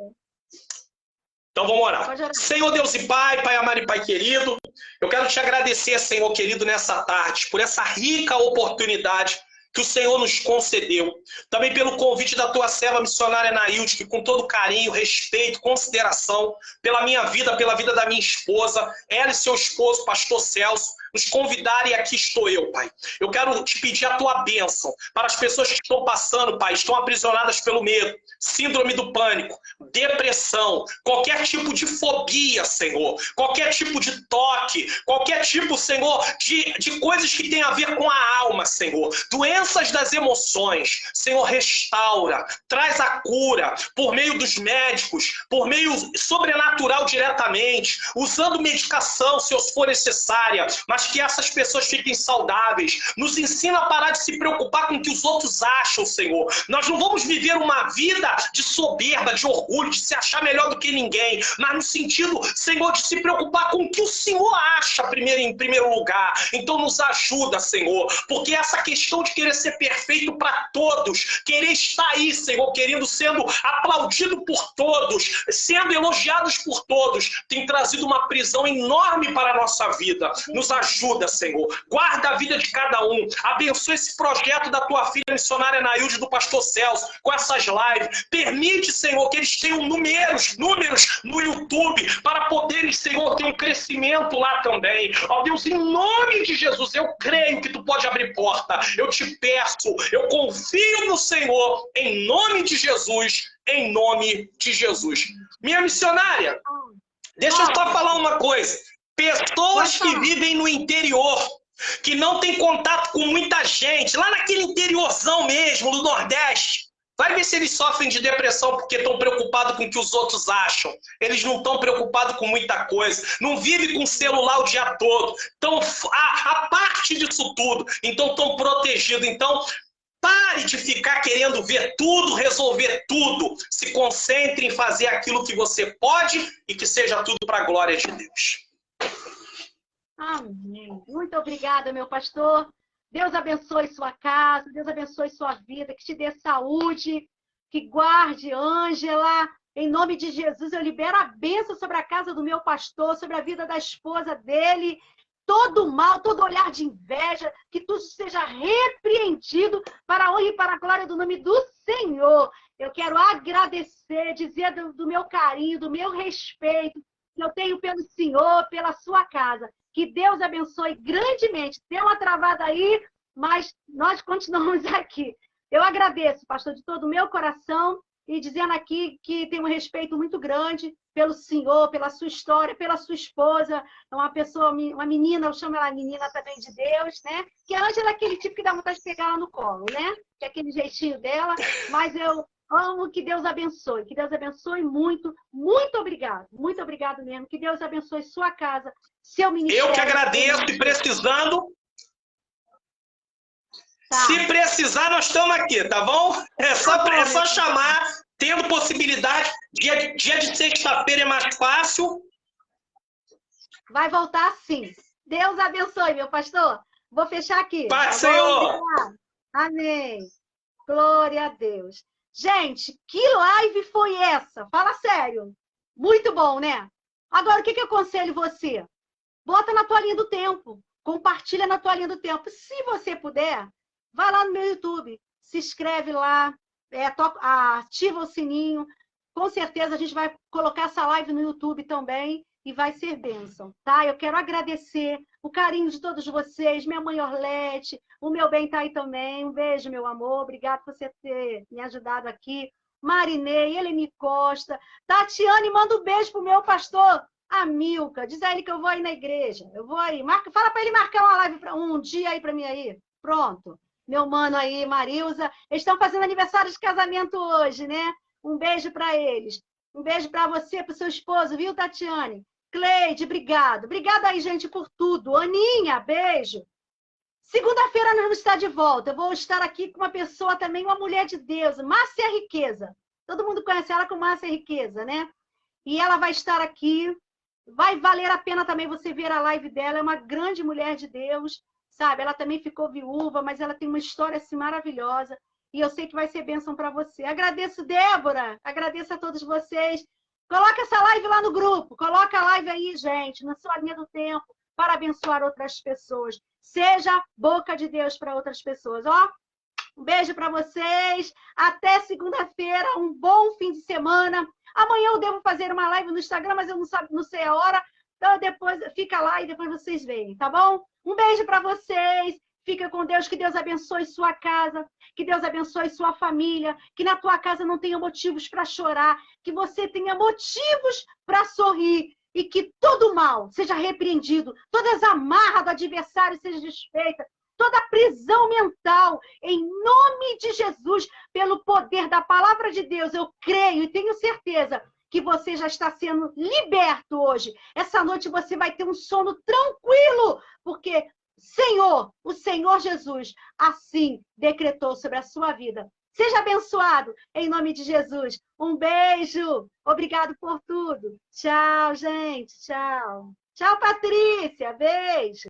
Então vamos orar. Senhor Deus e Pai, Pai amado e Pai querido, eu quero te agradecer, Senhor querido, nessa tarde, por essa rica oportunidade que o Senhor nos concedeu. Também pelo convite da tua serva missionária Anaílde, que com todo carinho, respeito, consideração, pela minha vida, pela vida da minha esposa, ela e seu esposo, pastor Celso, nos convidarem, e aqui estou eu, Pai. Eu quero te pedir a tua bênção para as pessoas que estão passando, Pai, estão aprisionadas pelo medo, síndrome do pânico, depressão, qualquer tipo de fobia, Senhor, qualquer tipo de toque, qualquer tipo, Senhor, de coisas que tem a ver com a alma, Senhor, doenças das emoções, Senhor, restaura, traz a cura por meio dos médicos, por meio sobrenatural diretamente, usando medicação, se for necessária, mas que essas pessoas fiquem saudáveis. Nos ensina a parar de se preocupar com o que os outros acham, Senhor. Nós não vamos viver uma vida de soberba, de orgulho, de se achar melhor do que ninguém, mas no sentido, Senhor, de se preocupar com o que o Senhor acha em primeiro lugar. Então nos ajuda, Senhor, porque essa questão de querer ser perfeito para todos, querer estar aí, Senhor, sendo aplaudido por todos, sendo elogiados por todos, tem trazido uma prisão enorme para a nossa vida. Nos ajuda, Senhor. Guarda a vida de cada um. Abençoa esse projeto da tua filha missionária Anaílde, do pastor Celso, com essas lives. Permite, Senhor, que eles tenham números no YouTube para poderem, Senhor, ter um crescimento lá também. Ó Deus, em nome de Jesus, eu creio que tu pode abrir porta. Eu te peço, eu confio no Senhor, em nome de Jesus, em nome de Jesus. Minha missionária, deixa eu só falar uma coisa. Pessoas que vivem no interior, que não têm contato com muita gente, lá naquele interiorzão mesmo, do Nordeste, vai ver se eles sofrem de depressão porque estão preocupados com o que os outros acham. Eles não estão preocupados com muita coisa. Não vivem com o celular o dia todo. Então, a parte disso tudo. Então, estão protegidos. Então, pare de ficar querendo ver tudo, resolver tudo. Se concentre em fazer aquilo que você pode e que seja tudo para a glória de Deus. Amém. Muito obrigada, meu pastor. Deus abençoe sua casa, Deus abençoe sua vida, que te dê saúde, que guarde Ângela. Em nome de Jesus, eu libero a bênção sobre a casa do meu pastor, sobre a vida da esposa dele. Todo mal, todo olhar de inveja, que tudo seja repreendido para a honra e para a glória do nome do Senhor. Eu quero agradecer, dizer do meu carinho, do meu respeito que eu tenho pelo Senhor, pela sua casa. Que Deus abençoe grandemente. Deu uma travada aí, mas nós continuamos aqui. Eu agradeço, pastor, de todo o meu coração e dizendo aqui que tem um respeito muito grande pelo senhor, pela sua história, pela sua esposa. É uma pessoa, uma menina, eu chamo ela menina também de Deus, né? Que a Ângela é aquele tipo que dá vontade de pegar ela no colo, né? Que é aquele jeitinho dela, mas eu amo, que Deus abençoe muito. Muito obrigado mesmo. Que Deus abençoe sua casa, seu ministério. Eu que agradeço, e precisando, Tá. se precisar, nós estamos aqui, tá bom? É só chamar, tendo possibilidade. Dia de sexta-feira é mais fácil. Vai voltar sim. Deus abençoe, meu pastor. Vou fechar aqui. Paz, Senhor. Amém. Glória a Deus. Gente, que live foi essa? Fala sério. Muito bom, né? Agora, o que eu aconselho você? Bota na tua linha do tempo. Compartilha na tua linha do tempo. Se você puder, vai lá no meu YouTube. Se inscreve lá. Ativa o sininho. Com certeza a gente vai colocar essa live no YouTube também. E vai ser bênção, tá? Eu quero agradecer o carinho de todos vocês, minha mãe Orlete, o meu bem tá aí também. Um beijo, meu amor. Obrigado por você ter me ajudado aqui. Marinei, Eleni Costa. Tatiane, manda um beijo pro meu pastor Amilca. Diz a ele que eu vou aí na igreja. Eu vou aí. Fala para ele marcar uma live um dia aí para mim aí. Pronto. Meu mano aí, Marilza. Eles estão fazendo aniversário de casamento hoje, né? Um beijo para eles. Um beijo para você, para o seu esposo, viu, Tatiane? Cleide, obrigado. Obrigada aí, gente, por tudo. Aninha, beijo. Segunda-feira nós vamos estar de volta. Eu vou estar aqui com uma pessoa também, uma mulher de Deus, Márcia Riqueza. Todo mundo conhece ela como Márcia Riqueza, né? E ela vai estar aqui. Vai valer a pena também você ver a live dela. É uma grande mulher de Deus, sabe? Ela também ficou viúva, mas ela tem uma história assim maravilhosa. E eu sei que vai ser bênção para você. Agradeço, Débora. Agradeço a todos vocês. Coloca essa live lá no grupo. Coloca a live aí, gente, na sua linha do tempo, para abençoar outras pessoas. Seja boca de Deus para outras pessoas. Ó, um beijo para vocês. Até segunda-feira. Um bom fim de semana. Amanhã eu devo fazer uma live no Instagram, mas eu não sei a hora. Então, depois fica lá e depois vocês veem, tá bom? Um beijo para vocês. Fica com Deus, que Deus abençoe sua casa, que Deus abençoe sua família, que na tua casa não tenha motivos para chorar, que você tenha motivos para sorrir e que todo mal seja repreendido, todas as amarras do adversário sejam desfeitas, toda prisão mental, em nome de Jesus, pelo poder da palavra de Deus, eu creio e tenho certeza que você já está sendo liberto hoje. Essa noite você vai ter um sono tranquilo, porque Senhor, o Senhor Jesus, assim decretou sobre a sua vida. Seja abençoado, em nome de Jesus. Um beijo. Obrigado por tudo. Tchau, gente. Tchau. Tchau, Patrícia. Beijo.